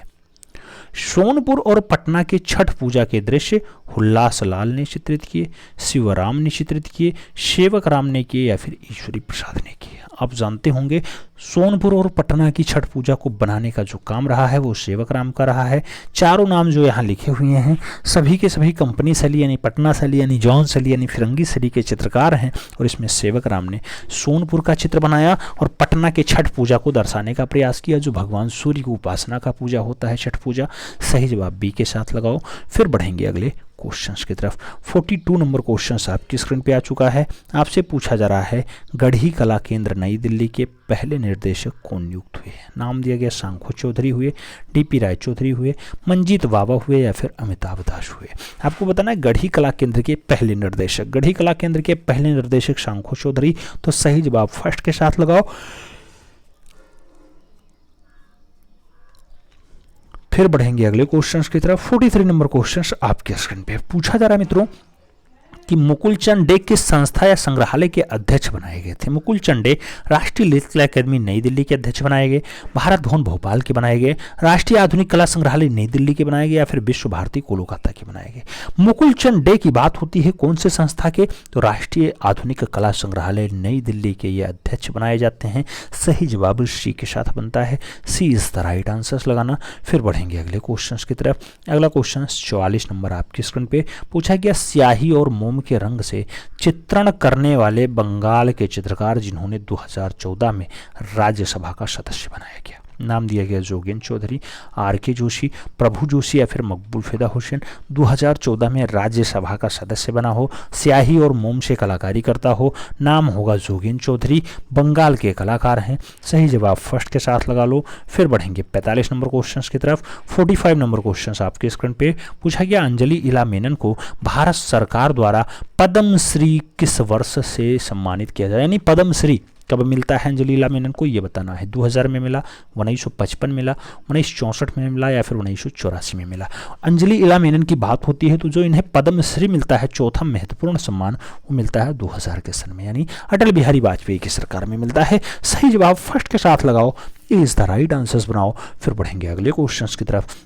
सोनपुर और पटना के छठ पूजा के दृश्य हुल्लास लाल ने चित्रित किए, शिवराम ने चित्रित किए, सेवक राम ने किए या फिर ईश्वरी प्रसाद ने किए? आप जानते होंगे सोनपुर और पटना की छठ पूजा को बनाने का जो काम रहा है वो सेवक राम का रहा है। चारों नाम जो यहाँ लिखे हुए हैं सभी के सभी कंपनी शैली यानी पटना शैली यानी जौन शैली यानी फिरंगी शैली के चित्रकार हैं। और इसमें सेवक राम ने सोनपुर का चित्र बनाया और पटना के छठ पूजा को दर्शाने का प्रयास किया, जो भगवान सूर्य की उपासना का पूजा होता है छठ पूजा। सही जवाब बी के साथ लगाओ। फिर बढ़ेंगे अगले क्वेश्चंस की तरफ। 42 नंबर क्वेश्चंस आपकी स्क्रीन पे आ चुका है। आपसे पूछा जा रहा है गढ़ी कला केंद्र नई दिल्ली के पहले निर्देशक कौन नियुक्त हुए? नाम दिया गया शंखु चौधरी हुए, डीपी राय चौधरी हुए, मंजीत बाबा हुए या फिर अमिताभ दास हुए? आपको बताना है गढ़ी कला केंद्र के पहले निर्देशक, गढ़ी कला केंद्र के पहले निर्देशक शंखु चौधरी। तो सही जवाब फर्स्ट के साथ लगाओ। फिर बढ़ेंगे अगले क्वेश्चंस की तरफ। 43 नंबर क्वेश्चंस आपके स्क्रीन पे। पूछा जा रहा है मित्रों कि मुकुलचंद डे किस संस्था या संग्रहालय के अध्यक्ष बनाए गए थे? मुकुलचंद डे राष्ट्रीय ललित अकादमी नई दिल्ली के अध्यक्ष बनाए गए, भारत भवन भोपाल के बनाए गए, राष्ट्रीय आधुनिक कला संग्रहालय नई दिल्ली के बनाए गए या फिर विश्व भारती कोलकाता के बनाए गए? मुकुलचंद डे की बात होती है कौन से संस्था के? तो राष्ट्रीय आधुनिक कला संग्रहालय नई दिल्ली के ये अध्यक्ष बनाए जाते हैं। सही जवाब सी के साथ बनता है। सी इज द राइट आंसर लगाना। फिर बढ़ेंगे अगले क्वेश्चन की तरफ। अगला क्वेश्चन 44 नंबर आपकी स्क्रीन पे। पूछा गया स्याही और मोम के रंग से चित्रण करने वाले बंगाल के चित्रकार जिन्होंने 2014 में राज्यसभा का सदस्य बनाया गया? नाम दिया गया जोगेंद्र चौधरी, आर के जोशी, प्रभु जोशी या फिर मकबूल फिदा हुसैन। 2014 में राज्यसभा का सदस्य बना हो, स्याही और मोम से कलाकारी करता हो, नाम होगा जोगेंद्र चौधरी, बंगाल के कलाकार हैं। सही जवाब फर्स्ट के साथ लगा लो। फिर बढ़ेंगे 45 नंबर क्वेश्चन की तरफ। 45 नंबर क्वेश्चन आपके स्क्रीन पे। पूछा गया अंजलि इला मेनन को भारत सरकार द्वारा पद्मश्री किस वर्ष से सम्मानित किया जाए? यानी पद्मश्री कब मिलता है अंजलि इला मेनन को, ये बताना है। 2000 में मिला, 1955 मिला, 1964 में मिला या फिर 1984 में मिला? अंजलि इला मेनन की बात होती है तो जो इन्हें पद्मश्री मिलता है, चौथा महत्वपूर्ण सम्मान, वो मिलता है 2000 के सन में, यानी अटल बिहारी वाजपेयी की सरकार में मिलता है। सही जवाब फर्स्ट के साथ लगाओ। इज द राइट आंसर्स बनाओ। फिर बढ़ेंगे अगले क्वेश्चन की तरफ।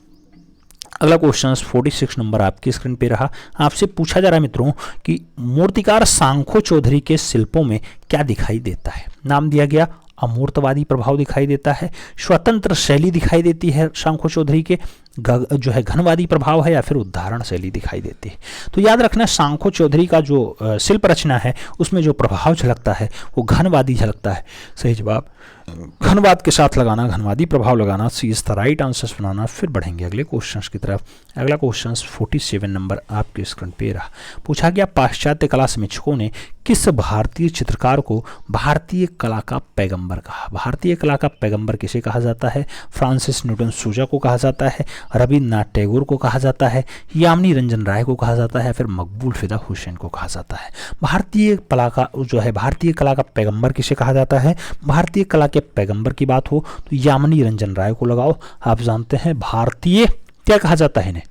अगला क्वेश्चन 46 नंबर आपकी स्क्रीन पे रहा। आपसे पूछा जा रहा है मित्रों कि मूर्तिकार शंखु चौधरी के शिल्पों में क्या दिखाई देता है? नाम दिया गया अमूर्तवादी प्रभाव दिखाई देता है, स्वतंत्र शैली दिखाई देती है शंखु चौधरी के, जो है घनवादी प्रभाव है या फिर उदाहरण शैली दिखाई देती है? तो याद रखना शंखु चौधरी का जो शिल्प रचना है उसमें जो प्रभाव झलकता है वो घनवादी झलकता है। सही जवाब घनवाद के साथ लगाना, घनवादी प्रभाव लगाना। सी इज द राइट आंसर्स बनाना। फिर बढ़ेंगे अगले क्वेश्चन की तरफ। अगला क्वेश्चन 47 नंबर आपके स्क्रीन पे रहा। पूछा गया पाश्चात्य कला समीक्षकों ने किस भारतीय चित्रकार को भारतीय कला का पैगंबर कहा? भारतीय कला का पैगंबर किसे कहा जाता है? फ्रांसिस न्यूटन सूजा को कहा जाता है, रविन्द्रनाथ टैगोर को कहा जाता है, यामिनी रंजन राय को कहा जाता है, फिर मकबूल फिदा हुसैन को कहा जाता है? भारतीय कला का जो है भारतीय कला का पैगंबर किसे कहा जाता है? भारतीय कला के पैगंबर की बात हो तो यामिनी रंजन राय को लगाओ। आप जानते हैं भारतीय क्या कहा जाता है इन्हें?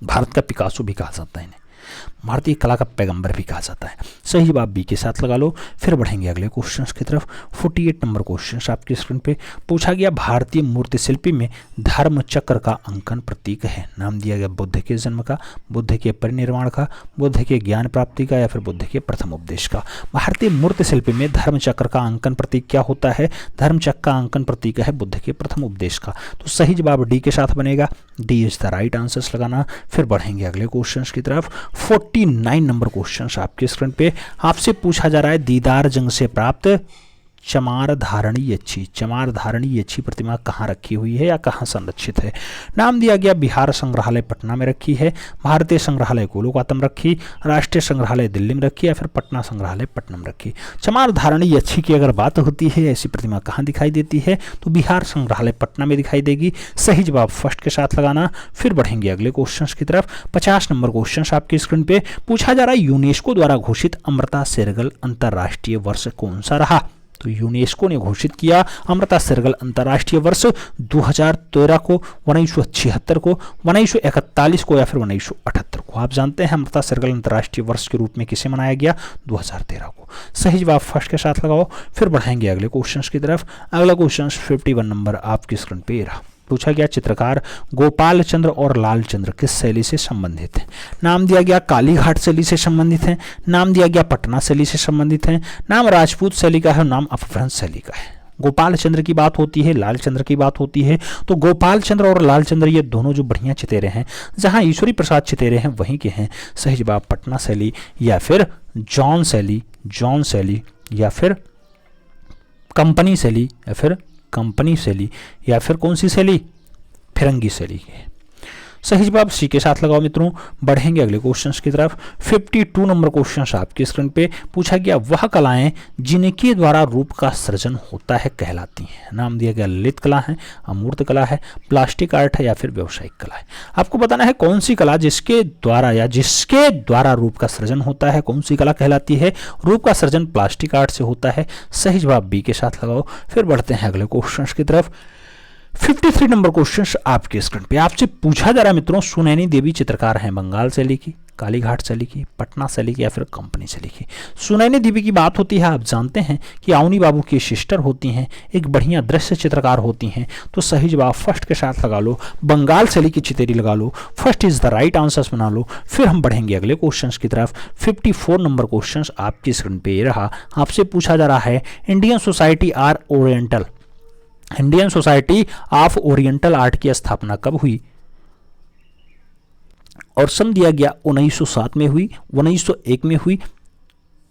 भारत का पिकासो भी कहा जाता है इन्हें। भारतीय कला का पैगंबर भी कहा जाता है। सही जवाब बी के साथ लगा लो। फिर बढ़ेंगे अगले क्वेश्चन की तरफ। 48 नंबर क्वेश्चन आपकी स्क्रीन पे पूछा गया, भारतीय मूर्ति शिल्पी में धर्म चक्र का अंकन प्रतीक है। नाम दिया गया बुद्ध के जन्म का, बुद्ध के परिनिर्वाण का, बुद्ध के ज्ञान प्राप्ति का, या फिर बुद्ध के प्रथम उपदेश का। भारतीय मूर्ति शिल्पी में धर्म चक्र का अंकन प्रतीक क्या होता है? धर्म चक्र का अंकन प्रतीक है बुद्ध के प्रथम उपदेश का। तो सही जवाब डी के साथ बनेगा। D is the right answer लगाना। फिर बढ़ेंगे अगले क्वेश्चन की तरफ। 49 नंबर क्वेश्चन आपके स्क्रीन पे आपसे पूछा जा रहा है, दीदार जंग से प्राप्त चमार धारणी अच्छी प्रतिमा कहाँ रखी हुई है या कहाँ संरक्षित है? नाम दिया गया बिहार संग्रहालय पटना में रखी है, भारतीय संग्रहालय कोलकाता रखी, राष्ट्रीय संग्रहालय दिल्ली में रखी, या फिर पटना संग्रहालय पटना में रखी। चमार धारणी अच्छी की अगर बात होती है, ऐसी प्रतिमा कहाँ दिखाई देती है? तो बिहार संग्रहालय पटना में दिखाई देगी। सही जवाब फर्स्ट के साथ लगाना। फिर बढ़ेंगे अगले क्वेश्चन की तरफ। 50 नंबर क्वेश्चन आपकी स्क्रीन पे पूछा जा रहा है, यूनेस्को द्वारा घोषित अमृता शेरगिल अंतर्राष्ट्रीय वर्ष कौन सा रहा? तो यूनेस्को ने घोषित किया अमृता शेरगिल अंतर्राष्ट्रीय वर्ष 2013 को, 1976 को, 1941 को, या फिर 1978 को। आप जानते हैं अमृता शेरगिल अंतर्राष्ट्रीय वर्ष के रूप में किसे मनाया गया? 2013 को। सही जवाब फर्स्ट के साथ लगाओ। फिर बढ़ाएंगे अगले क्वेश्चन की तरफ। अगला क्वेश्चन 51 नंबर आपकी स्क्रीन पे रहा। पूछा गया, चित्रकार गोपाल चंद्र और लाल चंद्र किस शैली से संबंधित हैं? नाम दिया गया कालीघाट शैली से संबंधित है, नाम दिया गया पटना शैली से संबंधित है, नाम राजपूत शैली का है, नाम अपभ्रंश शैली का है। गोपाल चंद्र की बात होती है, लाल चंद्र की बात होती है, तो गोपाल चंद्र और लाल चंद्र ये दोनों जो बढ़िया चितेरे हैं, जहां ईश्वरी प्रसाद चितेरे हैं वहीं के हैं। सही जवाब पटना शैली या फिर जॉन शैली, या फिर कंपनी शैली, या फिर कौन सी शैली? फिरंगी शैली की। सही जवाब सी के साथ लगाओ मित्रों। बढ़ेंगे अगले क्वेश्चन की तरफ। 52 नंबर क्वेश्चन आपकी स्क्रीन पे पूछा गया, वह कलाएं जिनके द्वारा रूप का सृजन होता है कहलाती हैं। नाम दिया गया ललित कला है, अमूर्त कला है, प्लास्टिक आर्ट है, या फिर व्यवसायिक कला है। आपको बताना है कौन सी कला जिसके द्वारा रूप का सृजन होता है, कौन सी कला कहलाती है? रूप का सृजन प्लास्टिक आर्ट से होता है। सही जवाब बी के साथ लगाओ। फिर बढ़ते हैं अगले क्वेश्चन की तरफ। 53 नंबर क्वेश्चन आपके स्क्रीन पे आपसे पूछा जा रहा है मित्रों, सुनैनी देवी चित्रकार हैं बंगाल शैली की, कालीघाट शैली की, पटना शैली की, या फिर कंपनी शैली की। सुनैनी देवी की बात होती है, आप जानते हैं कि अवनी बाबू की सिस्टर होती हैं, एक बढ़िया दृश्य चित्रकार होती हैं। तो सही जवाब फर्स्ट के साथ लगा लो, बंगाल शैली की चितेरी लगा लो। First is the right answer बना लो। फिर हम बढ़ेंगे अगले क्वेश्चन की तरफ। 54 नंबर क्वेश्चन आपकी स्क्रीन पे ये रहा। आपसे पूछा जा रहा है, Indian society of oriental art की स्थापना कब हुई? और सन दिया गया 1907 में हुई, 1901 में हुई,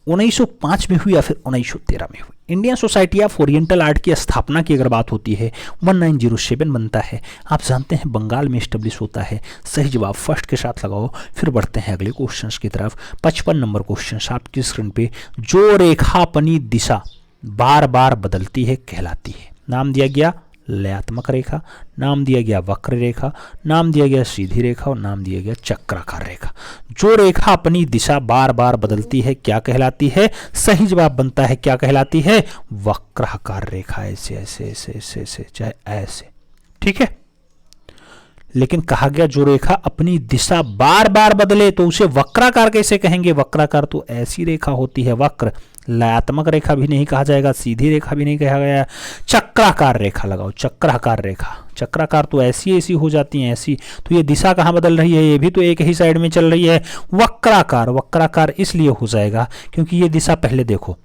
1905 में हुई, या फिर 1913 में हुई। Indian society of oriental art की स्थापना की अगर बात होती है 1907 बनता है। आप जानते हैं बंगाल में स्टेब्लिश होता है। सही जवाब फर्स्ट के साथ लगाओ। फिर बढ़ते हैं अगले क्वेश्चन की तरफ। 55 नंबर क्वेश्चन आपकी स्क्रीन पे, जो रेखा अपनी दिशा बार बार बदलती है कहलाती है। नाम दिया गया लयात्मक रेखा, नाम दिया गया वक्र रेखा, नाम दिया गया सीधी रेखा, और नाम दिया गया चक्राकार रेखा। जो रेखा अपनी दिशा बार बार बदलती है क्या कहलाती है? सही जवाब बनता है क्या कहलाती है? वक्राकार रेखा। ऐसे ऐसे ऐसे ऐसे ऐसे, चाहे ऐसे, ठीक है। लेकिन कहा गया जो रेखा अपनी दिशा बार बार बदले तो उसे वक्राकार कैसे कहेंगे? वक्राकार तो ऐसी रेखा होती है, वक्र। लयात्मक रेखा भी नहीं कहा जाएगा, सीधी रेखा भी नहीं कहा गया, चक्राकार रेखा लगाओ। चक्राकार रेखा, चक्राकार तो ऐसी हो जाती हैं, ऐसी। तो ये दिशा कहाँ बदल रही है? ये भी तो एक ही साइड में चल रही है। वक्राकार इसलिए हो जाएगा क्योंकि ये दिशा पहले देखो,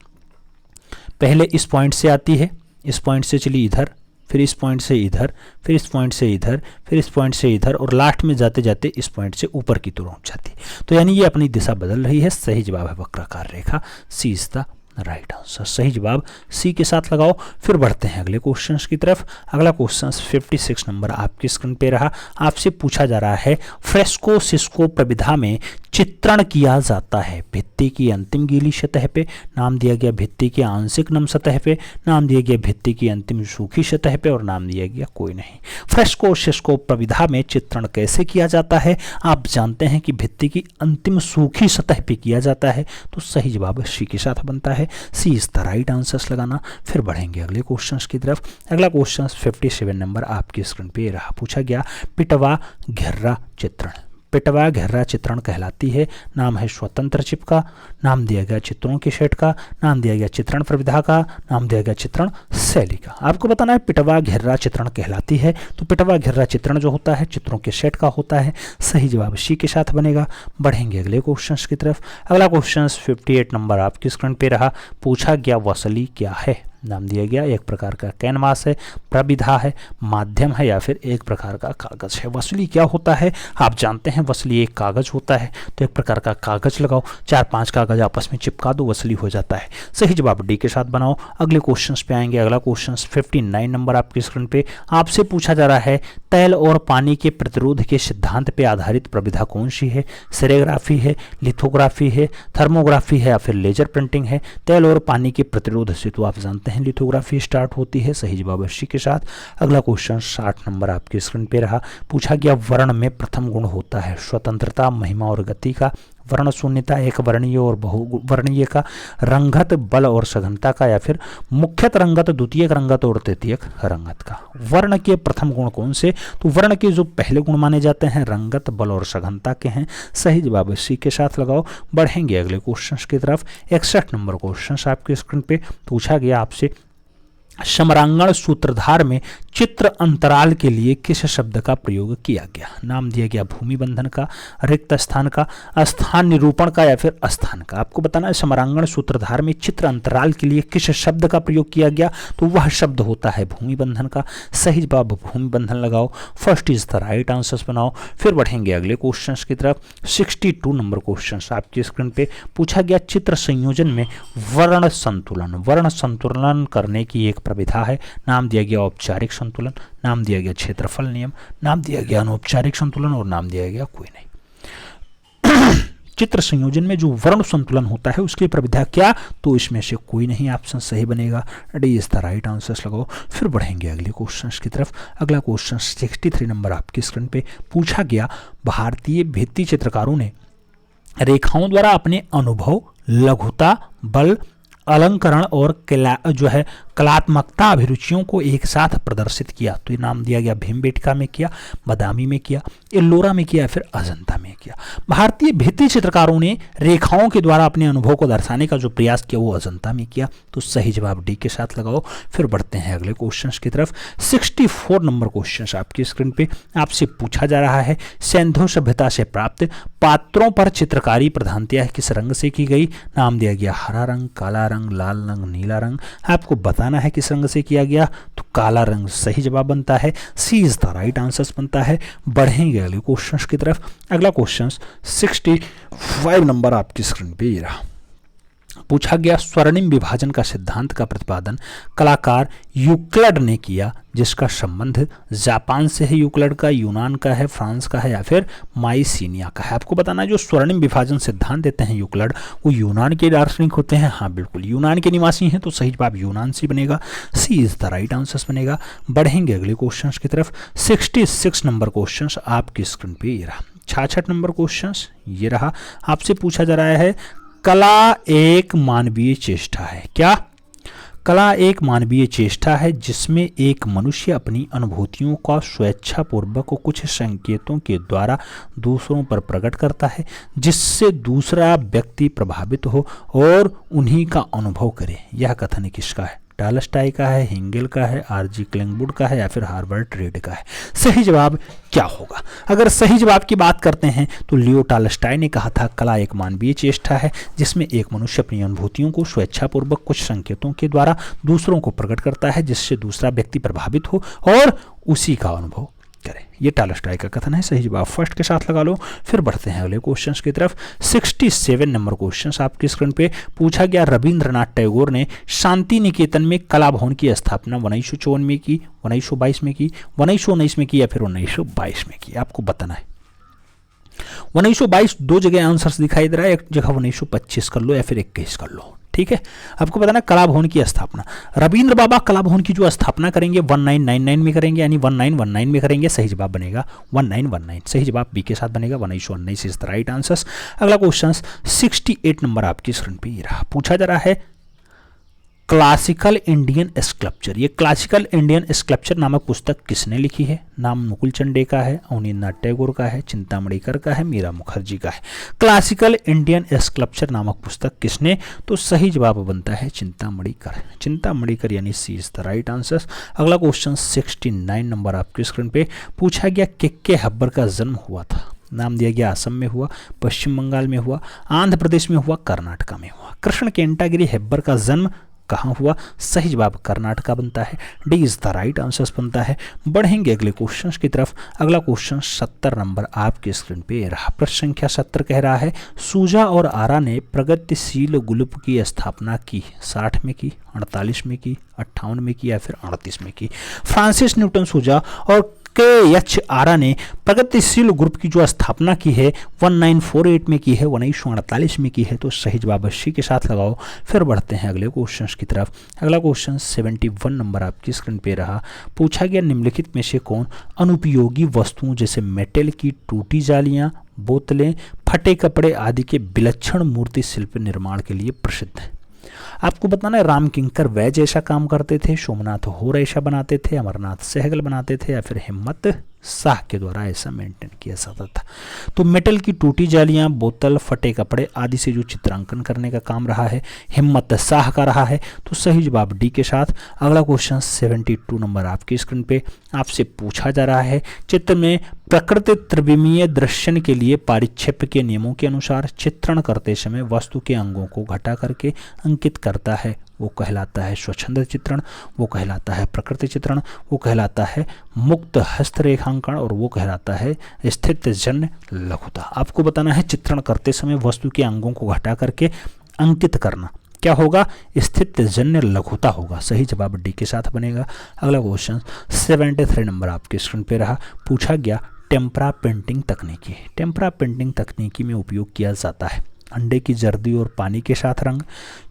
पहले इस पॉइंट से आती है, इस पॉइंट से चली इधर, फिर इस पॉइंट से इधर, फिर इस पॉइंट से इधर, फिर इस पॉइंट से इधर, और लास्ट में जाते जाते इस पॉइंट से ऊपर की तरफ पहुंच जाती है। तो यानी ये अपनी दिशा बदल रही है। सही जवाब है वक्राकार रेखा। सी इज द राइट आंसर। सही जवाब सी के साथ लगाओ। फिर बढ़ते हैं अगले क्वेश्चन की तरफ। अगला क्वेश्चन 56 नंबर आपकी स्क्रीन पे रहा। आपसे पूछा जा रहा है, फ्रेस्को सिस्को प्रविधा में चित्रण किया जाता है भित्ति की अंतिम गीली सतह पे, नाम दिया गया भित्ति की आंशिक नम सतह पे, नाम दिया गया भित्ति की अंतिम सूखी सतह पे, और नाम दिया गया कोई नहीं। फ्रेस्को सिस्को प्रविधा में चित्रण कैसे किया जाता है? आप जानते हैं कि भित्ति की अंतिम सूखी सतह पे किया जाता है। तो सही जवाब सी के साथ बनता है। सी इज द राइट आंसर लगाना। फिर बढ़ेंगे अगले क्वेश्चन की तरफ। अगला क्वेश्चन 57 नंबर आपकी स्क्रीन पे रहा। पूछा गया, पिटवा घेर्रा चित्रण। पिटवा घेरा चित्रण कहलाती है? नाम है स्वतंत्र चिपका, नाम दिया गया चित्रों के सेट का, नाम दिया गया चित्रण प्रविधा का, नाम दिया गया चित्रण शैली का। आपको बताना है पिटवा घेरा चित्रण कहलाती है। तो पिटवा घेरा चित्रण जो होता है चित्रों के सेट का होता है। सही जवाब सी के साथ बनेगा। बढ़ेंगे अगले क्वेश्चन की तरफ। अगला क्वेश्चन 58 नंबर आपकी स्क्रीन पे रहा। पूछा गया वसली क्या है? नाम दिया गया एक प्रकार का कैनवास है, प्रविधा है, माध्यम है या फिर एक प्रकार का कागज है। वसली क्या होता है? आप जानते हैं वसली एक कागज होता है। तो एक प्रकार का कागज लगाओ, 4-5 कागज आपस में चिपका दो, वसली हो जाता है। सही जवाब डी के साथ बनाओ। अगले क्वेश्चन पे आएंगे। अगला क्वेश्चन 59 नंबर आपकी स्क्रीन पे आपसे पूछा जा रहा है तैल और पानी के प्रतिरोध के सिद्धांत पे आधारित प्रविधा कौन सी है? सेरेग्राफी है, लिथोग्राफी है, थर्मोग्राफी है या फिर लेजर प्रिंटिंग है? तैल और पानी के प्रतिरोध से तो आप जानते हैं लिथोग्राफी स्टार्ट होती है। सही जवाब सी के साथ। अगला क्वेश्चन 60 नंबर आपके स्क्रीन पे रहा। पूछा गया वर्ण में प्रथम गुण होता है स्वतंत्रता, महिमा और गति का, वर्ण शून्यता, एक वर्णीय और बहुवर्णीय का, रंगत, बल और सघनता का या फिर मुख्यत रंगत, द्वितीयक रंगत और तृतीयक रंगत का। वर्ण के प्रथम गुण कौन से? तो वर्ण के जो पहले गुण माने जाते हैं रंगत, बल और सघनता के हैं। सही जवाब सी के साथ लगाओ। बढ़ेंगे अगले क्वेश्चन की तरफ। 61 नंबर क्वेश्चन आपके स्क्रीन पे पूछा गया आपसे समरांगण सूत्रधार में चित्र अंतराल के लिए किस शब्द का प्रयोग किया गया? नाम दिया गया भूमि बंधन का, रिक्त स्थान का, स्थान निरूपण का या फिर स्थान का। आपको बताना है समरांगण सूत्रधार में चित्र अंतराल के लिए किस शब्द का प्रयोग किया गया? तो वह शब्द होता है भूमि बंधन का। सही जवाब भूमि बंधन लगाओ। First is the right answers बनाओ। फिर बढ़ेंगे अगले क्वेश्चन की तरफ। 62 नंबर क्वेश्चन आपकी स्क्रीन पे पूछा गया चित्र संयोजन में वर्ण संतुलन करने की एक प्रविधा है। नाम दिया गया औपचारिक संतुलन, नाम दिया गया क्षेत्रफल नियम, नाम दिया गया अनौपचारिक संतुलन और नाम दिया गया कोई नहीं। चित्र संयोजन में जो वर्ण संतुलन होता है उसकी प्रविधा क्या? तो इसमें से कोई नहीं, ऑप्शन सही बनेगा। D is the right answers लगाओ। फिर बढ़ेंगे अगले क्वेश्चन की तरफ। अगला क्वेश्चन 63 नंबर आपकी स्क्रीन पे पूछा गया भारतीय भित्ति चित्रकारों ने रेखाओं द्वारा अपने अनुभव, लघुता, बल, अलंकरण और कलात्मकता अभिरुचियों को एक साथ प्रदर्शित किया। तो ये नाम दिया गया भीमबेटका में किया, बदामी में किया, एल्लोरा में किया, फिर अजंता में किया। भारतीय भित्ति चित्रकारों ने रेखाओं के द्वारा अपने अनुभव को दर्शाने का जो प्रयास किया वो अजंता में किया। तो सही जवाब डी के साथ लगाओ। फिर बढ़ते हैं अगले क्वेश्चन की तरफ। 64 नंबर क्वेश्चन आपकी स्क्रीन पे आपसे पूछा जा रहा है सिंधु सभ्यता से प्राप्त पात्रों पर चित्रकारी प्रधानतया किस रंग से की गई? नाम दिया गया हरा रंग, काला रंग, लाल रंग, नीला रंग। आपको बताना है किस रंग से किया गया। तो काला रंग सही जवाब बनता है। सी इज द राइट आंसर्स बनता है। बढ़ेंगे अगले क्वेश्चन की तरफ। अगला क्वेश्चन 65 नंबर आपकी स्क्रीन पे ये रहा। पूछा गया स्वर्णिम विभाजन का सिद्धांत का प्रतिपादन कलाकार यूक्लिड ने किया, जिसका संबंध जापान से है यूक्लिड का, यूनान का है, फ्रांस का है या फिर माइसिनिया का है। आपको बताना है जो स्वर्णिम विभाजन सिद्धांत देते हैं यूक्लिड वो यूनान के दार्शनिक होते हैं। हाँ बिल्कुल यूनान के निवासी हैं। तो सही जवाब यूनान से बनेगा। सी इज द राइट आंसर्स बनेगा। बढ़ेंगे अगले क्वेश्चन की तरफ। 66 नंबर क्वेश्चन आपकी स्क्रीन पे ये रहा। 66 नंबर क्वेश्चन ये रहा। आपसे पूछा जा रहा है कला एक मानवीय चेष्टा है। क्या? कला एक मानवीय चेष्टा है जिसमें एक मनुष्य अपनी अनुभूतियों का स्वेच्छापूर्वक कुछ संकेतों के द्वारा दूसरों पर प्रकट करता है, जिससे दूसरा व्यक्ति प्रभावित हो और उन्हीं का अनुभव करे। यह कथन किसका है? टॉलस्टॉय का है, हेगेल का है, आरजी क्लिंगवुड का है या फिर हार्बर्ट रीड का है? सही जवाब क्या होगा? अगर सही जवाब की बात करते हैं तो लियो टॉलस्टॉय ने कहा था कला एक मानवीय चेष्टा है जिसमें एक मनुष्य अपनी अनुभूतियों को स्वेच्छापूर्वक कुछ संकेतों के द्वारा दूसरों को प्रकट करता है, जिससे दूसरा व्यक्ति प्रभावित हो और उसी का अनुभव करे। ये टॉलस्टॉय का कथन है। सही जवाब फर्स्ट के साथ लगा लो। फिर बढ़ते हैं अगले क्वेश्चंस की तरफ। 67 नंबर क्वेश्चंस आपकी स्क्रीन पे पूछा गया रविंद्रनाथ टैगोर ने शांति निकेतन में कला भवन की स्थापना 1954 में की, 1922 में की, 1919 में की या फिर 1922 में की? आपको बताना है। 1922 दो जगह आंसर्स दिखाई दे रहा है, एक जगह 1925 कर लो या फिर 21 कर लो। ठीक है, आपको बताना कला भवन की स्थापना। रविंद्र बाबा कला भवन की जो स्थापना करेंगे 1999 में करेंगे, यानी 1919 में करेंगे। सही जवाब बनेगा 1919। सही जवाब बी के साथ बनेगा 1919 इज द राइट आंसर्स। अगला क्वेश्चन 68 नंबर आपकी स्क्रीन पे ये रहा। पूछा जा रहा है क्लासिकल इंडियन स्कल्पचर, ये क्लासिकल इंडियन स्कल्पचर नामक पुस्तक किसने लिखी है? नाम मुकुल चंडे का है, अवनींद्रनाथ टैगोर का है, चिंतामणिकर का है, मीरा मुखर्जी का है। क्लासिकल इंडियन स्कल्पचर नामक पुस्तक किसने? तो सही जवाब बनता है चिंतामणिकर। चिंतामणिकर यानी सी इज द राइट आंसर। अगला क्वेश्चन 69 नंबर आपके स्क्रीन पे पूछा गया के हब्बर का जन्म हुआ था। नाम दिया गया असम में हुआ, पश्चिम बंगाल में हुआ, आंध्र प्रदेश में हुआ, कर्नाटका में हुआ। कृष्ण केंटागिरी हेब्बर का जन्म कहाँ हुआ? सही जवाब कर्नाटका बनता है। D is the right answer बनता है। बढ़ेंगे अगले क्वेश्चन की तरफ। अगला क्वेश्चन 70 नंबर आपके स्क्रीन पे रहा। प्रश्न संख्या 70 कह रहा है सूजा और आरा ने प्रगतिशील ग्रुप की स्थापना की। 60 में की, 48 में की, 58 में की या फिर 38 में की? फ्रांसिस न्यूटन सूजा और के आरा ने प्रगतिशील ग्रुप की जो स्थापना की है 1948 में की है, 1948 में की है। तो सही जवाब सी के साथ लगाओ। फिर बढ़ते हैं अगले क्वेश्चन की तरफ। अगला क्वेश्चन 71 नंबर आपकी स्क्रीन पे रहा। पूछा गया निम्नलिखित में से कौन अनुपयोगी वस्तुओं जैसे मेटल की टूटी जालियां, बोतलें, फटे कपड़े आदि के विलक्षण मूर्ति शिल्प निर्माण के लिए प्रसिद्ध है? आपको बताना है राम किंकर वैज ऐसा काम करते थे, सोमनाथ होर ऐसा बनाते थे, अमरनाथ सहगल बनाते थे या फिर हिम्मत शाह के द्वारा ऐसा मेंटेन किया जाता था। तो मेटल की टूटी जालियां, बोतल, फटे कपड़े आदि से जो चित्रांकन करने का काम रहा है हिम्मत शाह का रहा है। तो सही जवाब डी के साथ। अगला क्वेश्चन 72 नंबर आपकी स्क्रीन पे आपसे पूछा जा रहा है चित्र में प्रकृति त्रिविमीय दृश्यन के लिए पारिक्षेप्य के नियमों के अनुसार चित्रण करते समय वस्तु के अंगों को घटा करके अंकित करता है, वो कहलाता है स्वच्छंद चित्रण, वो कहलाता है प्रकृति चित्रण, वो कहलाता है मुक्त हस्तरेखांकन और वो कहलाता है स्थित जन्य लघुता। आपको बताना है चित्रण करते समय वस्तु के अंगों को घटा करके अंकित करना क्या होगा? स्थित जन्य लघुता होगा। सही जवाब डी के साथ बनेगा। अगला क्वेश्चन 73 नंबर आपके स्क्रीन पे रहा। पूछा गया टेम्परा पेंटिंग तकनीकी। टेम्परा पेंटिंग तकनीकी में उपयोग किया जाता है अंडे की जर्दी और पानी के साथ रंग,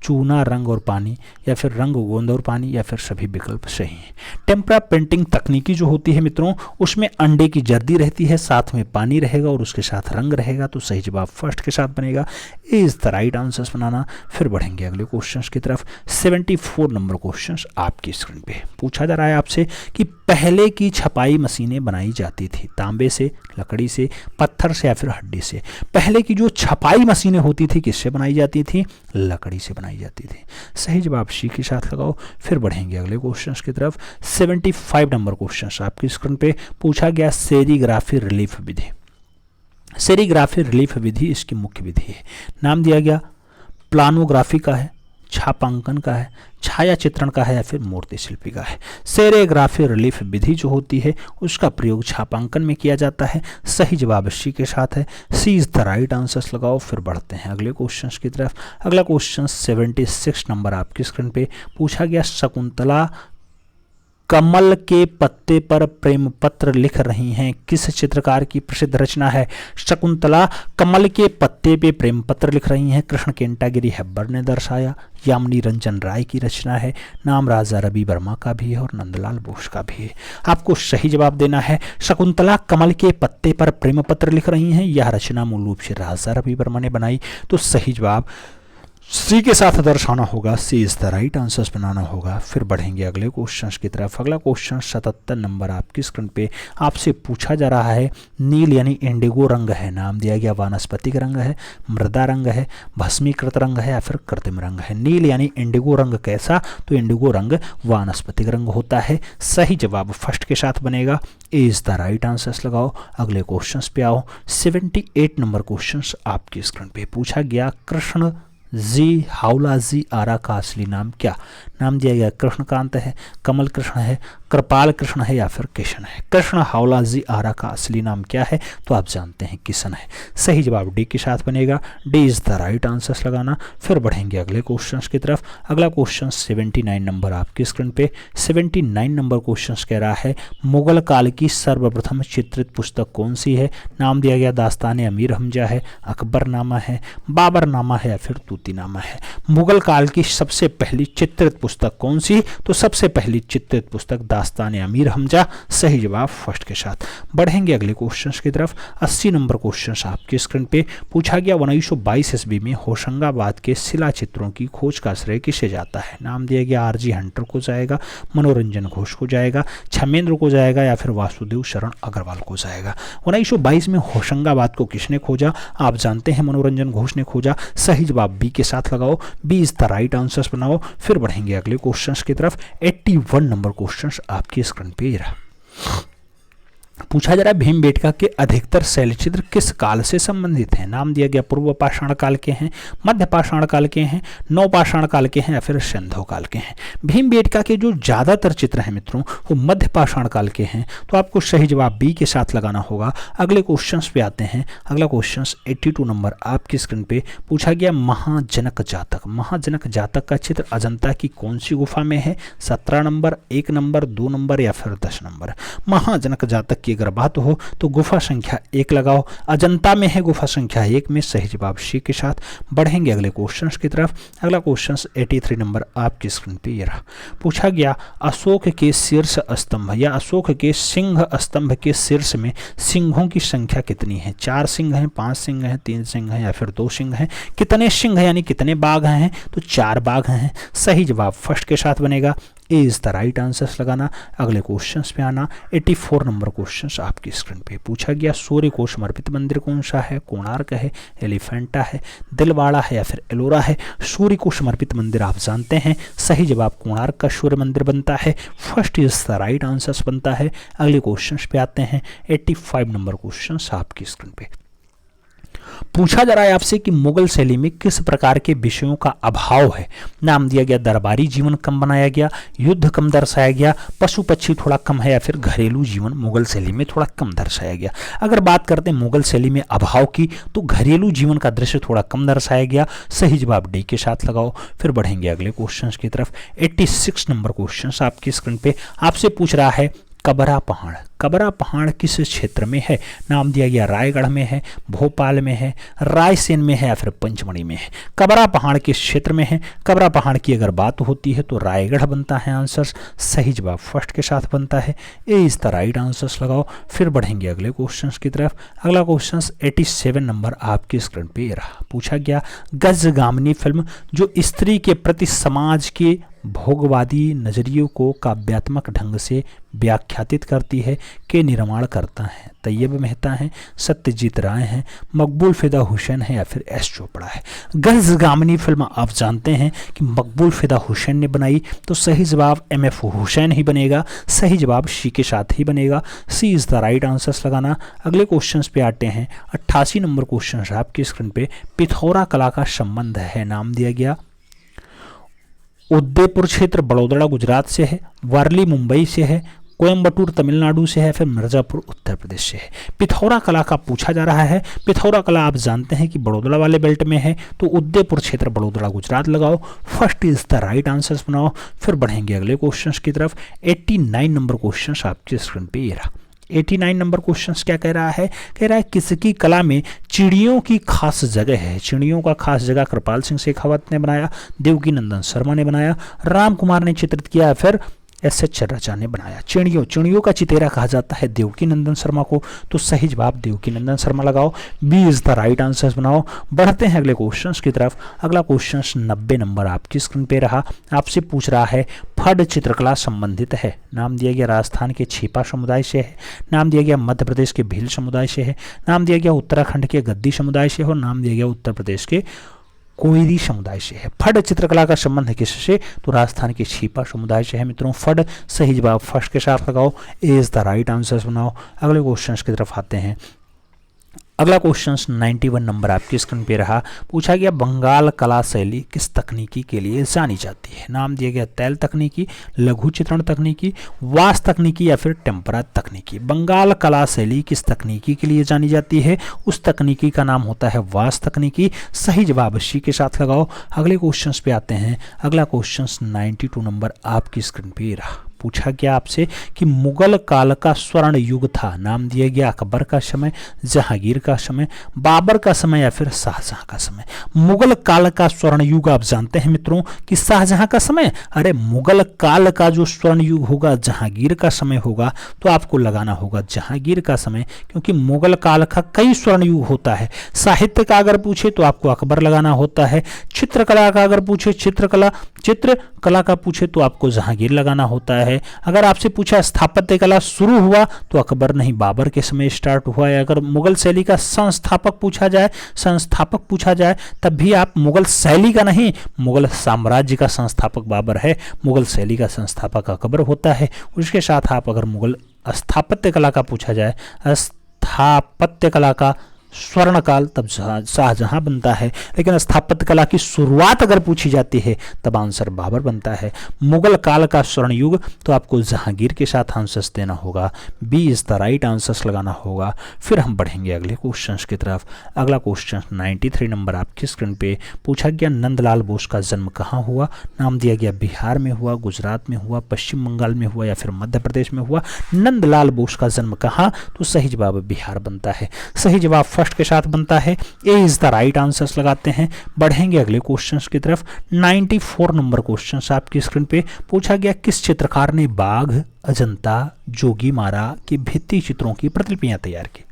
चूना रंग और पानी या फिर रंग गोंद और पानी या फिर सभी विकल्प सही हैं। टेम्परा पेंटिंग तकनीकी जो होती है मित्रों उसमें अंडे की जर्दी रहती है, साथ में पानी रहेगा और उसके साथ रंग रहेगा। तो सही जवाब फर्स्ट के साथ बनेगा। ए इज द राइट आंसर बनाना। फिर बढ़ेंगे अगले क्वेश्चन की तरफ। 74 नंबर क्वेश्चन आपकी स्क्रीन पे पूछा जा रहा है आपसे कि पहले की छपाई मशीनें बनाई जाती थी तांबे से, लकड़ी से, पत्थर से या फिर हड्डी से? पहले की जो छपाई मशीनें होती थी किससे बनाई जाती थी? लकड़ी से बनाई जाती थी। सही जवाब सी के साथ लगाओ। फिर बढ़ेंगे अगले क्वेश्चन की तरफ। 75 नंबर क्वेश्चन आपकी स्क्रीन पे पूछा गया सेरीग्राफी रिलीफ विधि। सेरीग्राफी रिलीफ विधि इसकी मुख्य विधि है। नाम दिया गया प्लानोग्राफी का है, छापांकन का है, छाया चित्रण का है या फिर मूर्ति शिल्पी का है? सेरेग्राफी रिलीफ विधि जो होती है उसका प्रयोग छापांकन में किया जाता है। सही जवाब सी के साथ है। सी इज द राइट आंसर लगाओ। फिर बढ़ते हैं अगले क्वेश्चन की तरफ। अगला क्वेश्चन 76 नंबर आपकी स्क्रीन पे पूछा गया शकुंतला कमल के पत्ते पर प्रेम पत्र लिख रही हैं किस चित्रकार की प्रसिद्ध रचना है? शकुंतला कमल के पत्ते पे प्रेम पत्र लिख रही हैं कृष्ण केंटागिरी हेब्बर ने दर्शाया, यामिनी रंजन राय की रचना है, नाम राजा रवि वर्मा का भी है और नंदलाल बोस का भी है। आपको सही जवाब देना है। शकुंतला कमल के पत्ते पर प्रेम पत्र लिख रही हैं, यह रचना मूल रूप से राजा रवि वर्मा ने बनाई। तो सही जवाब सी के साथ दर्शाना होगा। सी इज द राइट आंसर बनाना होगा। फिर बढ़ेंगे अगले क्वेश्चन की तरफ। अगला क्वेश्चन 77 नंबर आपकी स्क्रीन पे आपसे पूछा जा रहा है नील यानी इंडिगो रंग है। नाम दिया गया वानस्पतिक रंग है, मृदा रंग है, भस्मीकृत रंग है या फिर कृत्रिम रंग है? नील यानी इंडिगो रंग कैसा? तो इंडिगो रंग वानस्पतिक रंग होता है। सही जवाब फर्स्ट के साथ बनेगा। ए इज द राइट आंसर लगाओ। अगले क्वेश्चन पे आओ। 78 नंबर क्वेश्चन आपकी स्क्रीन पे पूछा गया कृष्ण जी हावला जी आरा का असली नाम क्या? नाम दिया गया कृष्णकांत है, कमल कृष्ण है, कृपाल कृष्ण है या फिर किशन है? कृष्ण हावला जी आरा का असली नाम क्या है? तो आप जानते हैं किशन है। सही जवाब डी के साथ बनेगा। D is the right answer लगाना। फिर बढ़ेंगे अगले क्वेश्चन की तरफ। अगला क्वेश्चन 79 नंबर आपकी स्क्रीन पे। 79 नंबर क्वेश्चन कह रहा है मुगल काल की सर्वप्रथम चित्रित पुस्तक कौन सी है? नाम दिया गया दास्तान अमीर हमजा है, अकबरनामा है, बाबरनामा है या फिर तूतीनामा है? मुगल काल की सबसे पहली चित्रित पुस्तक कौन सी? तो सबसे पहली चित्रित पुस्तक आस्ताने अमीर हमजा, सही जवाब फर्स्ट के साथ। बढ़ेंगे अगले क्वेश्चन की तरफ। 80 नंबर क्वेश्चन आपकी स्क्रीन पे पूछा गया 1922 ईस्वी में होशंगाबाद के शिला चित्रों की खोज का श्रेय किसे जाता है? नाम दिया गया आरजी हंटर को जाएगा, मनोरंजन घोष को जाएगा, छमेंद्र को जाएगा या फिर वासुदेव शरण अग्रवाल को जाएगा। 1922 में होशंगाबाद को किसने खोजा? आप जानते हैं मनोरंजन घोष ने खोजा। सही जवाब बी के साथ लगाओ, B is the right answer बनाओ। फिर बढ़ेंगे अगले क्वेश्चन की तरफ। 81 नंबर क्वेश्चन आपकी स्क्रीन पे ये रहा। पूछा जा रहा है भीमबेटका के अधिकतर शैलचित्र किस काल से संबंधित हैं? नाम दिया गया पूर्व पाषाण काल के हैं, मध्य पाषाण काल के हैं, नवपाषाण काल के हैं या फिर सिंधु काल के हैं। भीमबेटका के जो ज्यादातर चित्र हैं मित्रों वो मध्य पाषाण काल के हैं, तो आपको सही जवाब बी के साथ लगाना होगा। अगले क्वेश्चन पे आते हैं। अगला क्वेश्चन 82 नंबर आपकी स्क्रीन पे पूछा गया महाजनक जातक। महाजनक जातक का चित्र अजंता की कौन सी गुफा में है? 17 नंबर, 1 नंबर, 2 नंबर या फिर 10 नंबर। महाजनक जातक की अगर बात हो तो गुफा संख्या 1 लगाओ, अजंता में है गुफा संख्या 1 में, सही जवाब सी के साथ। बढ़ेंगे अगले क्वेश्चन की तरफ। अगला क्वेश्चन 83 नंबर आपकी स्क्रीन पे ये रहा। पूछा गया अशोक के शीर्ष स्तंभ या अशोक के सिंह स्तंभ के शीर्ष में सिंहों की संख्या कितनी है? 4 सिंह हैं, 5 सिंह हैं, 3 सिंह हैं या फिर 2 सिंह हैं। कितने सिंह यानी कितने बाघ हैं? तो 4 बाघ हैं, सही जवाब फर्स्ट के साथ बनेगा। ए इज द राइट आंसर्स लगाना। अगले क्वेश्चंस पे आना। 84 नंबर क्वेश्चंस आपकी स्क्रीन पे पूछा गया सूर्य को समर्पित मंदिर कौन सा है? कोणार्क है, एलिफेंटा है, दिलवाड़ा है या फिर एलोरा है। सूर्य को समर्पित मंदिर आप जानते हैं, सही जवाब कोणार्क का सूर्य मंदिर बनता है। First is the right answers बनता है। अगले क्वेश्चंस पे आते हैं। 85 नंबर क्वेश्चंस आपकी स्क्रीन पे पूछा जा रहा है आपसे कि मुगल शैली में किस प्रकार के विषयों का अभाव है? नाम दिया गया दरबारी जीवन कम बनाया गया, युद्ध कम दर्शाया गया, पशु पक्षी थोड़ा कम है या फिर घरेलू जीवन मुगल शैली में थोड़ा कम दर्शाया गया। अगर बात करते हैं मुगल शैली में अभाव की तो घरेलू जीवन का दृश्य थोड़ा कम दर्शाया गया, सही जवाब डी के साथ लगाओ। फिर बढ़ेंगे अगले क्वेश्चन की तरफ। 86 नंबर क्वेश्चन आपकी स्क्रीन पे आपसे पूछ रहा है कबरा पहाड़। कबरा पहाड़ किस क्षेत्र में है? नाम दिया गया रायगढ़ में है, भोपाल में है, रायसेन में है या फिर पंचमढ़ी में है। कबरा पहाड़ किस क्षेत्र में है? कबरा पहाड़ की अगर बात होती है तो रायगढ़ बनता है आंसर, सही जवाब फर्स्ट के साथ बनता है। ए इज द राइट आंसर्स लगाओ। फिर बढ़ेंगे अगले क्वेश्चन की तरफ। अगला क्वेश्चन 87 नंबर आपकी स्क्रीन पे रहा। पूछा गया गजगामिनी फिल्म जो स्त्री के प्रति समाज के भोगवादी नजरियों को काव्यात्मक ढंग से व्याख्यातित करती है के निर्माण करता है? तैयब मेहता है, सत्यजीत राय हैं, मकबूल फिदा हुसैन है या फिर एस चोपड़ा है। गजगामिनी फिल्म आप जानते हैं कि मकबूल फिदा हुसैन ने बनाई, तो सही जवाब MF हुसैन ही बनेगा, सही जवाब सी के साथ ही बनेगा। सी इज द राइट आंसर्स लगाना। अगले क्वेश्चन पे आते हैं। 88 नंबर क्वेश्चन आपकी स्क्रीन पे पिथौरा कला का संबंध है। नाम दिया गया उदयपुर क्षेत्र बड़ौदा गुजरात से है, वारली मुंबई से है, कोयम्बटूर तमिलनाडु से है, फिर मिर्जापुर उत्तर प्रदेश से है। पिथौरा कला का पूछा जा रहा है। पिथौरा कला आप जानते हैं कि बड़ौदा वाले बेल्ट में है, तो उदयपुर क्षेत्र बड़ौदा गुजरात लगाओ। First is the right answers बनाओ। फिर बढ़ेंगे अगले क्वेश्चन की तरफ। 89 नंबर क्वेश्चन आपकी स्क्रीन पे ये रहा। 89 नंबर क्वेश्चन क्या कह रहा है? कह रहा है किसकी कला में चिड़ियों की खास जगह है? चिड़ियों का खास जगह कृपाल सिंह शेखावत ने बनाया, देवकी नंदन शर्मा ने बनाया, राम कुमार ने चित्रित किया, फिर एस.एच. रचा ने बनाया। चिड़ियों का चितेरा कहा जाता है देवकी नंदन शर्मा को, तो सही जवाब देवकी नंदन शर्मा लगाओ। B is the right answers बनाओ। बढ़ते हैं अगले क्वेश्चंस की तरफ। अगला क्वेश्चन 90 नंबर आपकी स्क्रीन पे रहा। आपसे पूछ रहा है फड चित्रकला संबंधित है। नाम दिया गया राजस्थान के छेपा समुदाय से है, नाम दिया गया मध्य प्रदेश के भील समुदाय से है, नाम दिया गया उत्तराखंड के गद्दी समुदाय से है और नाम दिया गया उत्तर प्रदेश के कोयरी समुदाय से है। फड चित्रकला का संबंध किससे? तो राजस्थान के छीपा समुदाय से है मित्रों। फड सही जवाब फर्स्ट के साथ लगाओ। ए इज द राइट आंसर्स बनाओ। अगले क्वेश्चन की तरफ आते हैं। अगला क्वेश्चन 91 नंबर आपकी स्क्रीन पे रहा। पूछा गया बंगाल कला शैली किस तकनीकी के लिए जानी जाती है? नाम दिया गया तैल तकनीकी, लघु चित्रण तकनीकी, वास तकनीकी या फिर टेम्परा तकनीकी। बंगाल कला शैली किस तकनीकी के लिए जानी जाती है? उस तकनीकी का नाम होता है वास तकनीकी। सही जवाब सी के साथ लगाओ। अगले क्वेश्चन पे आते हैं। अगला क्वेश्चन 92 नंबर आपकी स्क्रीन पे रहा। पूछा गया आपसे कि मुगल काल का स्वर्ण युग था, नाम दिया गया अकबर का समय, जहांगीर का समय, बाबर का समय या फिर शाहजहां का समय। मुगल काल का स्वर्ण युग आप जानते हैं मित्रों कि शाहजहां का समय, अरे मुगल काल का जो स्वर्ण युग होगा जहांगीर का समय होगा, तो आपको लगाना होगा जहांगीर का समय, क्योंकि मुगल काल का कई स्वर्ण युग होता है। साहित्य का अगर पूछे तो आपको अकबर लगाना होता है, चित्रकला का अगर पूछे चित्रकला का पूछे तो आपको जहांगीर लगाना होता है। अगर आपसे पूछा स्थापत्य कला शुरू हुआ तो अकबर नहीं बाबर के समय स्टार्ट हुआ है। अगर मुगल शैली का संस्थापक पूछा जाए तब भी आप मुगल शैली का नहीं, मुगल साम्राज्य का संस्थापक बाबर है, मुगल शैली का संस्थापक अकबर होता है। उसके साथ आप अगर मुगल स्थापत्य कला का पूछा जाए, स्थापत्य कला का स्वर्ण काल, तब शाहजहां बनता है। लेकिन स्थापत्य कला की शुरुआत अगर पूछी जाती है तब आंसर बाबर बनता है। मुगल काल का स्वर्ण युग तो आपको जहांगीर के साथ आंसर्स देना होगा, B is the right answers लगाना होगा। फिर हम बढ़ेंगे अगले क्वेश्चन की तरफ। अगला क्वेश्चन 93 नंबर आपकी स्क्रीन पे पूछा गया, नंदलाल बोस का जन्म कहाँ हुआ, नाम दिया गया बिहार में हुआ, गुजरात में हुआ, पश्चिम बंगाल में हुआ या फिर मध्य प्रदेश में हुआ। नंदलाल बोस का जन्म कहाँ, तो सही जवाब बिहार बनता है। सही जवाब फर्स्ट के साथ बनता है, ए इज द राइट आंसर्स लगाते हैं। बढ़ेंगे अगले क्वेश्चंस की तरफ। 94 नंबर क्वेश्चंस आपकी स्क्रीन पे पूछा गया, किस चित्रकार ने बाघ, अजंता, जोगीमारा के भित्ति चित्रों की प्रतिलिपियां तैयार की।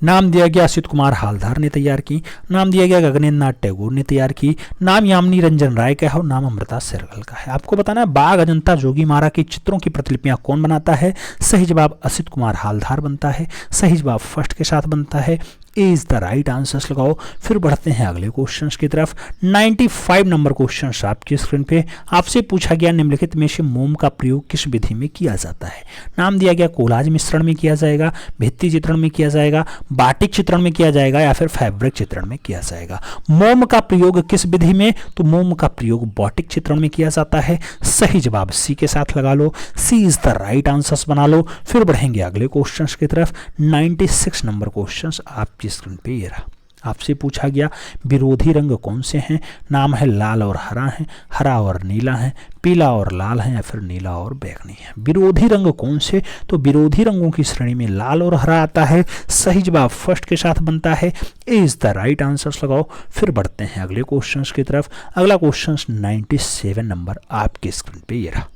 नाम दिया गया असित कुमार हालदार ने तैयार की, नाम दिया गया गगनेन्द्र नाथ टैगोर ने तैयार की, नाम यामिनी रंजन राय का है और नाम अमृता शेरगिल का है। आपको बताना है बाघ, अजंता, जोगीमारा की चित्रों की प्रतिलिपियां कौन बनाता है। सही जवाब असित कुमार हालदार बनता है। सही जवाब फर्स्ट के साथ बनता है, ए इज द राइट आंसर्स लगाओ। फिर बढ़ते हैं अगले क्वेश्चंस की तरफ। 95 नंबर क्वेश्चन आपकी स्क्रीन पे आपसे पूछा गया, निम्नलिखित में से मोम का प्रयोग किस विधि में किया जाता है। नाम दिया गया कोलाज मिश्रण में किया जाएगा, भित्ति चित्रण में किया जाएगा, बाटिक चित्रण में किया जाएगा या फिर फैब्रिक चित्रण में किया जाएगा। मोम का प्रयोग किस विधि में, तो मोम का प्रयोग बाटिक चित्रण में किया जाता है। सही जवाब सी के साथ लगा लो, सी इज द राइट आंसर्स बना लो। फिर बढ़ेंगे अगले क्वेश्चंस की तरफ। 96 नंबर क्वेश्चंस आपकी स्क्रीन पे ये रहा। आपसे पूछा गया, विरोधी रंग कौन से हैं। नाम है लाल और हरा है, हरा और नीला है, पीला और लाल है या फिर नीला और बैगनी है। विरोधी रंग कौन से, तो विरोधी रंगों की श्रेणी में लाल और हरा आता है। सही जवाब फर्स्ट के साथ बनता है, ए इज द राइट आंसर्स लगाओ। फिर बढ़ते हैं अगले क्वेश्चंस की तरफ। अगला क्वेश्चन 97 नंबर आपके स्क्रीन पे ये रहा।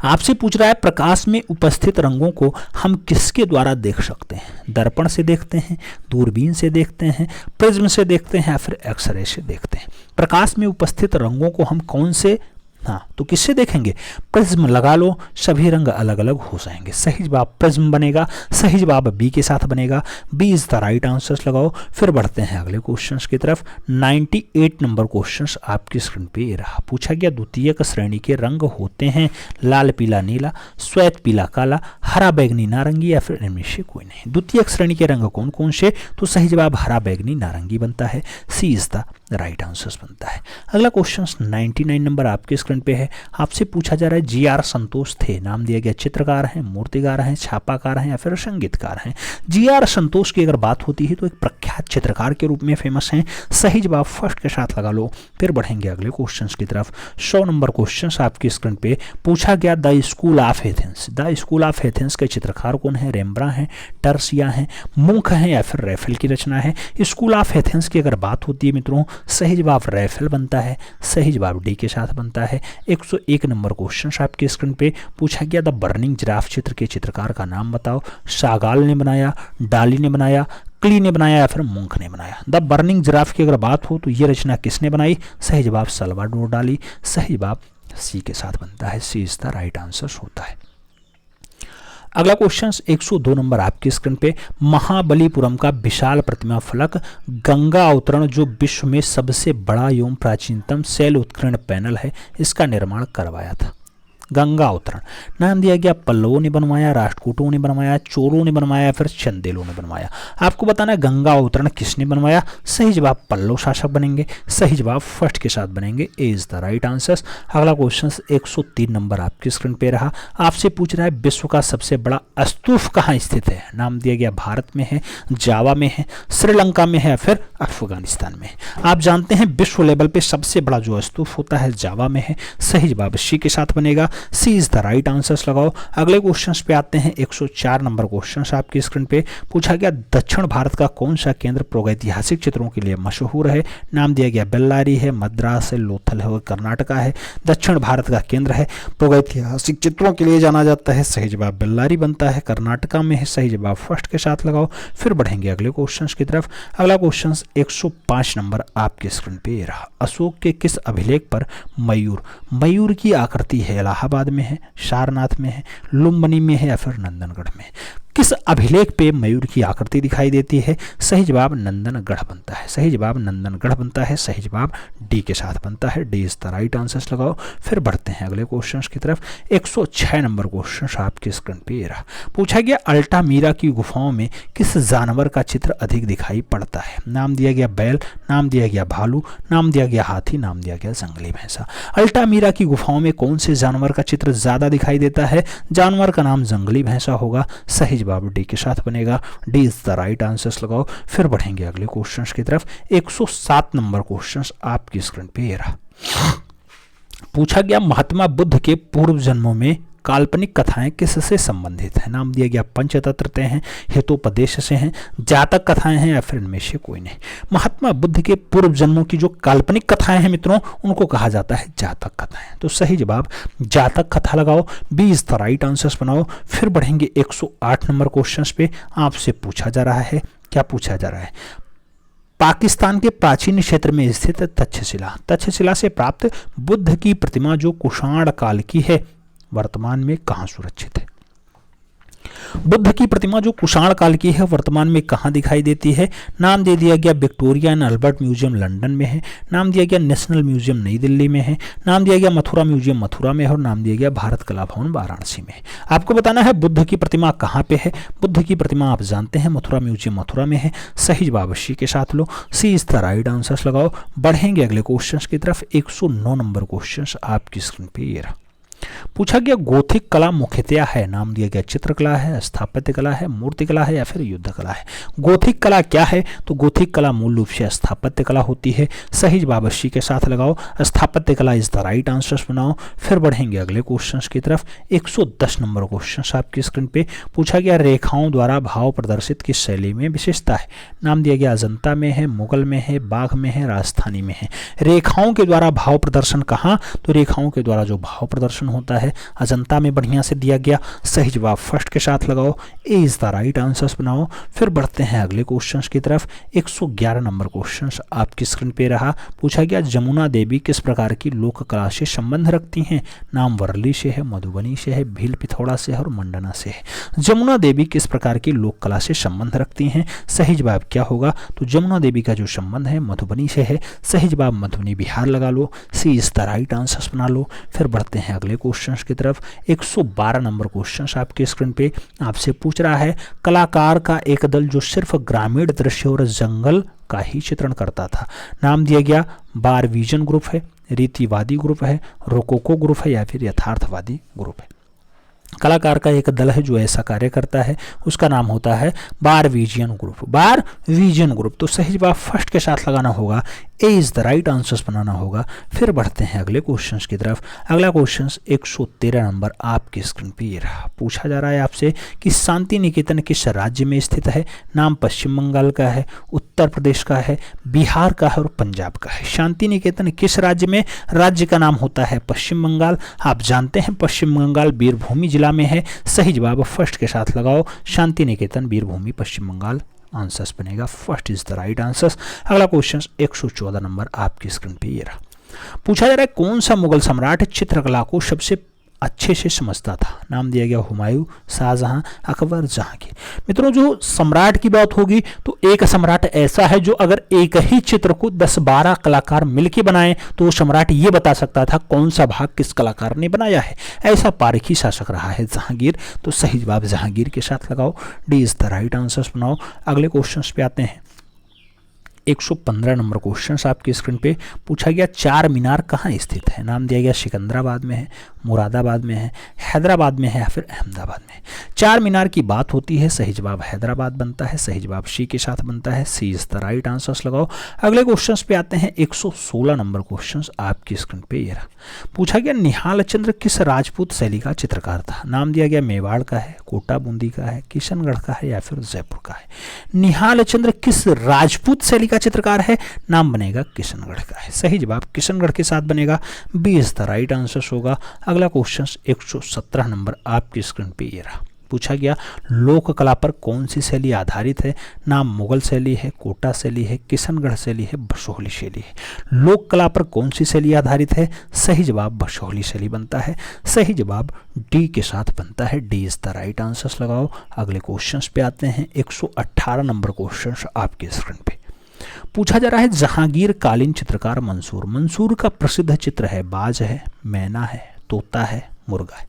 आपसे पूछ रहा है, प्रकाश में उपस्थित रंगों को हम किसके द्वारा देख सकते हैं। दर्पण से देखते हैं, दूरबीन से देखते हैं, प्रिज्म से देखते हैं या फिर एक्सरे से देखते हैं। प्रकाश में उपस्थित रंगों को हम कौन से, हाँ तो किससे देखेंगे, प्रिज्म लगा लो, सभी रंग अलग अलग हो जाएंगे। सही जवाब प्रिज्म बनेगा। सही जवाब बी के साथ बनेगा, B is the right answers लगाओ। फिर बढ़ते हैं अगले क्वेश्चंस की तरफ। 98 नंबर क्वेश्चंस आपकी स्क्रीन पे ये रहा। पूछा गया, द्वितीयक श्रेणी के रंग होते हैं लाल पीला नीला, श्वेत पीला काला, हरा बैगनी नारंगी या फिर इनमें से कोई नहीं। द्वितीयक श्रेणी के रंग कौन कौन से, तो सही जवाब हरा बैगनी नारंगी बनता है। सी इज द राइट आंसर्स बनता है। अगला क्वेश्चन 99 नंबर आपके स्क्रीन पे है। आपसे पूछा जा रहा है, जी आर संतोष थे, नाम दिया गया चित्रकार हैं, मूर्तिकार हैं, छापाकार हैं या फिर संगीतकार हैं। जी आर संतोष की अगर बात होती है तो एक प्रख्यात चित्रकार के रूप में फेमस हैं। सही जवाब फर्स्ट के साथ लगा लो। फिर बढ़ेंगे अगले क्वेश्चन की तरफ। 100 नंबर क्वेश्चन आपकी स्क्रीन पे पूछा गया, the school of Athens, the school of Athens के चित्रकार कौन है। रेम्ब्रा हैं, टर्सिया हैं, मुंख हैं या फिर रैफेल की रचना है। स्कूल ऑफ एथेंस की अगर बात होती है मित्रों, सही जवाब रैफेल बनता है। सही जवाब डी के साथ बनता है। 101 नंबर क्वेश्चन आपके स्क्रीन पे पूछा गया, द बर्निंग जिराफ चित्र के चित्रकार का नाम बताओ। शागाल ने बनाया, डाली ने बनाया, क्ली ने बनाया या फिर मुंख ने बनाया। द बर्निंग जिराफ की अगर बात हो तो ये रचना किसने बनाई। सही जवाब सल्वाडोर डाली। सही जवाब सी के साथ बनता है, सी इज द राइट आंसर होता है। अगला क्वेश्चन 102 नंबर आपकी स्क्रीन पे, महाबलीपुरम का विशाल प्रतिमा फलक गंगा अवतरण जो विश्व में सबसे बड़ा एवं प्राचीनतम शैल उत्कीर्ण पैनल है, इसका निर्माण करवाया था। गंगा अवतरण। नाम दिया गया पल्लवों ने बनवाया, राष्ट्रकूटों ने बनवाया, चोलों ने बनवाया, फिर चंदेलों ने बनवाया। आपको बताना है गंगा अवतरण किसने बनवाया। सही जवाब पल्लव शासक बनेंगे। सही जवाब फर्स्ट के साथ बनेंगे। ए इज द राइट आंसर। अगला क्वेश्चन 103 नंबर आपकी स्क्रीन पे रहा। आपसे पूछ रहा है विश्व का सबसे बड़ा स्तूप कहाँ स्थित है। नाम दिया गया भारत में है, जावा में है, श्रीलंका में है, फिर अफगानिस्तान में। आप जानते हैं विश्व लेवल पे सबसे बड़ा जो स्तूप होता है जावा में है। सही जवाब सी के साथ बनेगा। सी इज द राइट आंसर लगाओ। अगले क्वेश्चन पे आते हैं। 104 नंबर क्वेश्चन आपकी स्क्रीन पे पूछा गया दक्षिण भारत का कौन सा केंद्र प्रागैतिहासिक चित्रों के लिए मशहूर है। नाम दिया गया बेल्लारी है, मद्रास है, लोथल है और कर्नाटका है। दक्षिण भारत का केंद्र है, प्रागैतिहासिक चित्रों के लिए जाना जाता है। सही जवाब बेल्लारी बनता है, कर्नाटका में है। सही जवाब फर्स्ट के साथ लगाओ। फिर बढ़ेंगे अगले क्वेश्चन की तरफ। अगला क्वेश्चन 105 नंबर आपके स्क्रीन पे रहा। अशोक के किस अभिलेख पर मयूर की आकृति है। इलाहाबाद में है, सारनाथ में है, लुम्बिनी में है या फिर नंदनगढ़ में। किस अभिलेख पे मयूर की आकृति दिखाई देती है। सही जवाब नंदनगढ़ बनता है। सही जवाब नंदनगढ़ बनता है। सही जवाब डी के साथ बनता है। D is the right answer लगाओ। फिर बढ़ते हैं अगले क्वेश्चन की तरफ। 106 नंबर क्वेश्चन आपके स्क्रीन पे रहा। पूछा गया अल्टामीरा की गुफाओं में किस जानवर का चित्र अधिक दिखाई पड़ता है। नाम दिया गया बैल, नाम दिया गया भालू, नाम दिया गया हाथी, नाम दिया गया जंगली भैंसा। अल्टामीरा की गुफाओं में कौन से जानवर का चित्र ज्यादा दिखाई देता है। जानवर का नाम जंगली भैंसा होगा। सही जवाब डी के साथ बनेगा। D is the right answer लगाओ। फिर बढ़ेंगे अगले क्वेश्चन की तरफ। 107 नंबर क्वेश्चन आपकी स्क्रीन पे ये रहा। पूछा गया महात्मा बुद्ध के पूर्व जन्मों में काल्पनिक कथाएं किससे संबंधित हैं। नाम दिया गया पंचतंत्र हैं, हितोपदेश से हैं, जातक कथाएं हैं या फिर इनमें से कोई नहीं। महात्मा बुद्ध के पूर्व जन्मों की जो काल्पनिक कथाएं हैं मित्रों, उनको कहा जाता है जातक कथाएं। तो सही जवाब जातक कथा लगाओ। B is the right answer बनाओ। फिर बढ़ेंगे 108 नंबर क्वेश्चन पे। आपसे पूछा जा रहा है, क्या पूछा जा रहा है। पाकिस्तान के प्राचीन क्षेत्र में स्थित तक्षशिला से प्राप्त बुद्ध की प्रतिमा जो कुषाण काल की है, वर्तमान में कहां सुरक्षित है। बुद्ध की प्रतिमा जो कुषाण काल की है वर्तमान में कहां दिखाई देती है। नाम दे दिया गया Victoria and Albert museum London में है। नाम दिया गया नेशनल म्यूजियम नई दिल्ली में है। नाम दिया गया मथुरा म्यूजियम मथुरा में है और नाम दिया गया भारत कला भवन वाराणसी में। आपको बताना है बुद्ध की प्रतिमा कहां पे है। बुद्ध की प्रतिमा आप जानते हैं मथुरा म्यूजियम मथुरा में है। सही जवाब सी के साथ लो। सी इज द राइट आंसर लगाओ। बढ़ेंगे अगले क्वेश्चन की तरफ। 109 नंबर क्वेश्चन आपकी स्क्रीन पे ये रहा। पूछा गया गोथिक कला मुख्यतया है। नाम दिया गया चित्रकला है, स्थापत्य कला है, मूर्ति कला है या फिर युद्ध कला है। गोथिक कला क्या है। तो गोथिक कला मूल रूप से स्थापत्य कला होती है। सही जवाब सी के साथ लगाओ। स्थापत्य कला इज द राइट आंसर बनाओ। फिर बढ़ेंगे अगले क्वेश्चन की तरफ। 110 नंबर क्वेश्चन आपकी स्क्रीन पे। पूछा गया रेखाओं द्वारा भाव प्रदर्शित किस शैली में विशेषता है। नाम दिया गया अजंता में है, मुगल में है, बाघ में है, राजस्थानी में है। रेखाओं के द्वारा भाव प्रदर्शन कहाँ। तो रेखाओं के द्वारा जो भाव प्रदर्शन होता है अजंता में बढ़िया से दिया गया। सही जवाब फर्स्ट के साथ लगाओ। ए इज द राइट आंसर बनाओ। फिर बढ़ते हैं अगले क्वेश्चन की तरफ। 111 नंबर क्वेश्चन आपकी स्क्रीन पे रहा। पूछा गया जमुना देवी किस प्रकार की लोक कला से संबंध रखती हैं। नाम वर्ली से है, मधुबनी से है, भील पिथौड़ा से है और मंडना से है। जमुना देवी किस प्रकार की लोक कला से संबंध रखती हैं। सही जवाब क्या होगा। तो जमुना देवी का जो संबंध है मधुबनी से है। सही जवाब मधुबनी बिहार लगा लो। सी इज द राइट आंसर बना लो। फिर बढ़ते हैं अगले क्वेश्चन की तरफ। 112 नंबर क्वेश्चन आपके स्क्रीन पे। आपसे पूछ रहा है कलाकार का एक दल जो सिर्फ ग्रामीण दृश्य और जंगल का ही चित्रण करता था। नाम दिया गया बारविजन ग्रुप है, रीतिवादी ग्रुप है, रोकोको ग्रुप है या फिर यथार्थवादी ग्रुप है। कलाकार का एक दल है जो ऐसा कार्य करता है, उसका नाम होता है बारविजियन ग्रुप। बारविजियन ग्रुप। तो सही जवाब फर्स्ट के साथ लगाना होगा। ए इज द राइट आंसर बनाना होगा। फिर बढ़ते हैं अगले क्वेश्चन की तरफ। अगला क्वेश्चन 113 नंबर आपकी स्क्रीन पे ये रहा। पूछा जा रहा है आपसे कि शांति निकेतन किस राज्य में स्थित है। नाम पश्चिम बंगाल का है, उत्तर प्रदेश का है, बिहार का है और पंजाब का है। शांति निकेतन किस राज्य में। राज्य का नाम होता है पश्चिम बंगाल। आप जानते हैं पश्चिम बंगाल बीरभूमि जिला में है। सही जवाब फर्स्ट के साथ लगाओ। शांति निकेतन बीरभूमि पश्चिम बंगाल आंसर बनेगा। First is the right answer. अगला क्वेश्चन 114 नंबर आपकी स्क्रीन पे ये रहा। पूछा जा रहा है कौन सा मुगल सम्राट चित्रकला को सबसे अच्छे से समझता था। नाम दिया गया हुमायूं, शाहजहां, अकबर, जहांगीर। मित्रों जो सम्राट की बात होगी तो एक सम्राट ऐसा है जो अगर एक ही चित्र को 10-12 कलाकार मिलकर बनाए तो वो सम्राट ये बता सकता था कौन सा भाग किस कलाकार ने बनाया है। ऐसा पारखी शासक रहा है जहांगीर। तो सही जवाब जहांगीर के साथ लगाओ, D is the right answer बनाओ। अगले क्वेश्चन पे आते हैं। 115 नंबर क्वेश्चन आपकी स्क्रीन पे पूछा गया चार मीनार कहाँ स्थित है। नाम दिया गया सिकंदराबाद में है, मुरादाबाद में है, हैदराबाद में है या फिर अहमदाबाद में। चार मीनार की बात होती है, सही जवाब हैदराबाद बनता है, सही जवाब सी के साथ बनता है, सी इज द राइट आंसर्स लगाओ। अगले क्वेश्चन पे आते हैं। 116 नंबर क्वेश्चन आपकी स्क्रीन पे ये रहा। पूछा गया निहाल चंद्र किस राजपूत शैली का चित्रकार था। नाम दिया गया मेवाड़ का है, कोटा बूंदी का है, किशनगढ़ का है या फिर जयपुर का है। निहाल चंद्र किस राजपूत शैली का चित्रकार है। नाम बनेगा किशनगढ़ का है, सही जवाब किशनगढ़ के साथ बनेगा, B is the right answer होगा। अगला क्वेश्चन 117 नंबर आपकी स्क्रीन पे ये रहा। पूछा गया लोक कला पर कौन सी शैली आधारित है। नाम मुगल शैली है, कोटा शैली है, किशनगढ़ शैली है, बसोहली शैली है। लोक कला पर कौन सी शैली आधारित है। सही जवाब बसोहली शैली बनता है, सही जवाब डी के साथ बनता है, D is the right answer लगाओ। अगले क्वेश्चन पे आते हैं। 118 नंबर क्वेश्चन आपके स्क्रीन पे पूछा जा रहा है जहांगीर कालीन चित्रकार मंसूर। मंसूर का प्रसिद्ध चित्र है बाज है, मैना है, तोता है, मुर्गा है।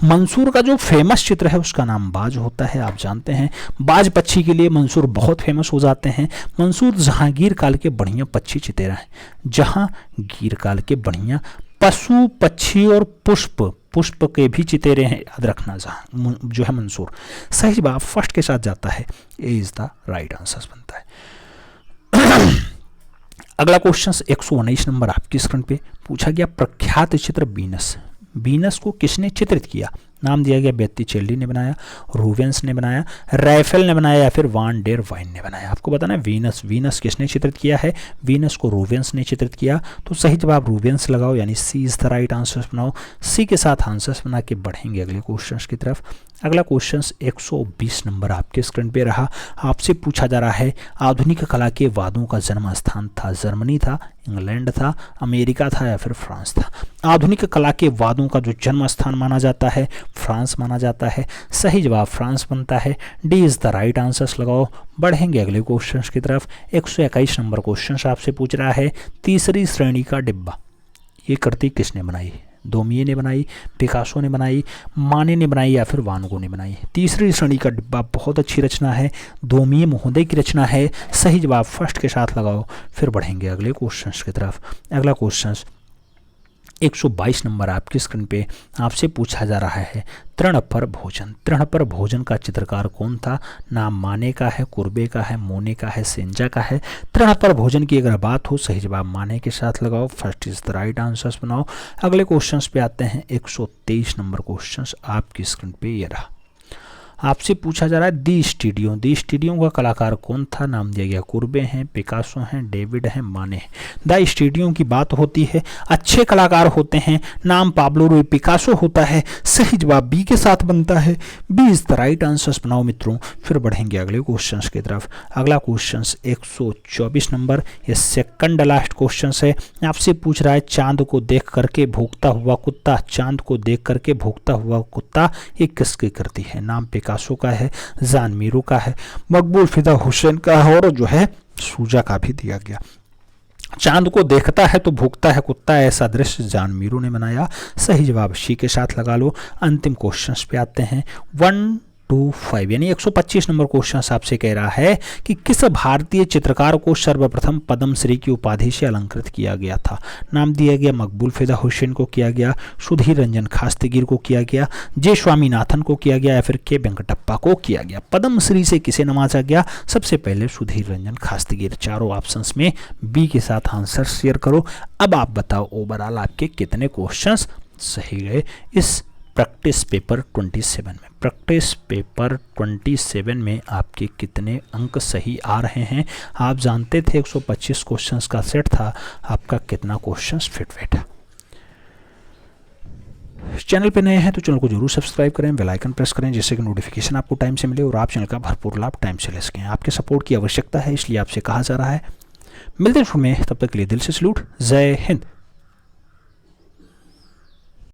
मंसूर का जो फेमस चित्र है उसका नाम बाज होता है। आप जानते हैं बाज पक्षी के लिए मंसूर बहुत फेमस हो जाते हैं। मंसूर जहांगीर काल के बढ़िया पक्षी चितेरा है। जहांगीर काल के बढ़िया पशु पक्षी और पुष्प के भी चितेरे हैं, याद रखना। जहां जो है मंसूर, सही जवाब फर्स्ट के साथ जाता है, ए इज द राइट आंसर बनता है। अगला क्वेश्चन 119 नंबर आपकी स्क्रीन पे पूछा गया प्रख्यात चित्र वीनस। वीनस को किसने चित्रित किया। नाम दिया गया बेत्तीचेल्ली ने बनाया, रूवेंस ने बनाया, राइफेल ने बनाया या फिर वान डेर वाइन ने बनाया। आपको बताना है वीनस किसने चित्रित किया है। वीनस को रूवेंस ने चित्रित किया, तो सही जवाब रूवेंस लगाओ, यानी सी इज द राइट आंसर बनाओ। सी के साथ आंसर्स बना के बढ़ेंगे अगले क्वेश्चन की तरफ। अगला क्वेश्चन 120 नंबर आपके स्क्रीन पे रहा। आपसे पूछा जा रहा है आधुनिक कला के वादों का जन्म स्थान था। जर्मनी था, इंग्लैंड था, अमेरिका था या फिर फ्रांस था। आधुनिक कला के वादों का जो जन्म स्थान माना जाता है फ्रांस माना जाता है, सही जवाब फ्रांस बनता है, D is the right answers लगाओ। बढ़ेंगे अगले क्वेश्चन की तरफ। 121 नंबर क्वेश्चन आपसे पूछ रहा है तीसरी श्रेणी का डिब्बा ये कृति किसने बनाई। दोमिये ने बनाई, पिकासो ने बनाई, माने ने बनाई या फिर वान गो ने बनाई। तीसरी श्रेणी का डिब्बा बहुत अच्छी रचना है, दोमिये महोदय की रचना है, सही जवाब फर्स्ट के साथ लगाओ। फिर बढ़ेंगे अगले क्वेश्चन की तरफ। अगला क्वेश्चन 122 नंबर आपकी स्क्रीन पे आपसे पूछा जा रहा है तृण पर भोजन। तृण पर भोजन का चित्रकार कौन था। नाम माने का है, कुर्बे का है, मोने का है, सेंजा का है। तृण पर भोजन की अगर बात हो सही जवाब माने के साथ लगाओ, first is the right answers बनाओ। अगले क्वेश्चन पे आते हैं। 123 नंबर क्वेश्चन आपकी स्क्रीन पे ये रहा। आपसे पूछा जा रहा है दी स्टूडियो का कलाकार कौन था। नाम दिया गया कुर्बे हैं, पिकासो हैं, डेविड हैं, माने हैं। द स्टूडियो की बात होती है, अच्छे कलाकार होते हैं, नाम पाब्लो रूई पिकासो होता है, सही जवाब बी के साथ बनता है, B is the right answers बनाओ मित्रों। फिर बढ़ेंगे अगले क्वेश्चन की तरफ। अगला क्वेश्चन 124 नंबर, ये सेकंड लास्ट क्वेश्चन है। आपसे पूछ रहा है चांद को देख करके भूखता हुआ कुत्ता। चांद को देख करके भूखता हुआ कुत्ता ये किसकी कृति है। नाम पिकासो का है, जान मीरू का है, मकबूल फिदा हुसैन का है और जो है सूजा का भी दिया गया। चांद को देखता है तो भूखता है कुत्ता, ऐसा दृश्य जान मीरू ने बनाया, सही जवाब सी के साथ लगा लो। अंतिम क्वेश्चन पे आते हैं। 125 यानी 125 नंबर क्वेश्चन आपसे कह रहा है कि किस भारतीय चित्रकार को सर्वप्रथम पद्मश्री की उपाधि से अलंकृत किया गया था। नाम दिया गया मकबूल फिदा हुसैन को किया गया, सुधीर रंजन खास्तीगिर को किया गया, जे स्वामीनाथन को किया गया या फिर के वेंकटप्पा को किया गया। पद्मश्री से किसे नवाजा गया। सबसे पहले सुधीर रंजन खास्तीगिर। चारों ऑप्शंस में बी के साथ आंसर शेयर करो। अब आप बताओ ओवरऑल आपके कितने क्वेश्चंस सही गए इस प्रैक्टिस पेपर 27 में। प्रैक्टिस पेपर 27 में आपके कितने अंक सही आ रहे हैं। आप जानते थे 125 क्वेश्चंस का सेट था, आपका कितना क्वेश्चंस फिट बैठा। चैनल पे नए हैं तो चैनल को जरूर सब्सक्राइब करें, बेल आइकन प्रेस करें जिससे कि नोटिफिकेशन आपको टाइम से मिले और आप चैनल का भरपूर लाभ टाइम से ले सकें। आपके सपोर्ट की आवश्यकता है, इसलिए आपसे कहा जा रहा है। मिलते हैं फिर में, तब तक के लिए दिल से सैल्यूट। जय हिंद।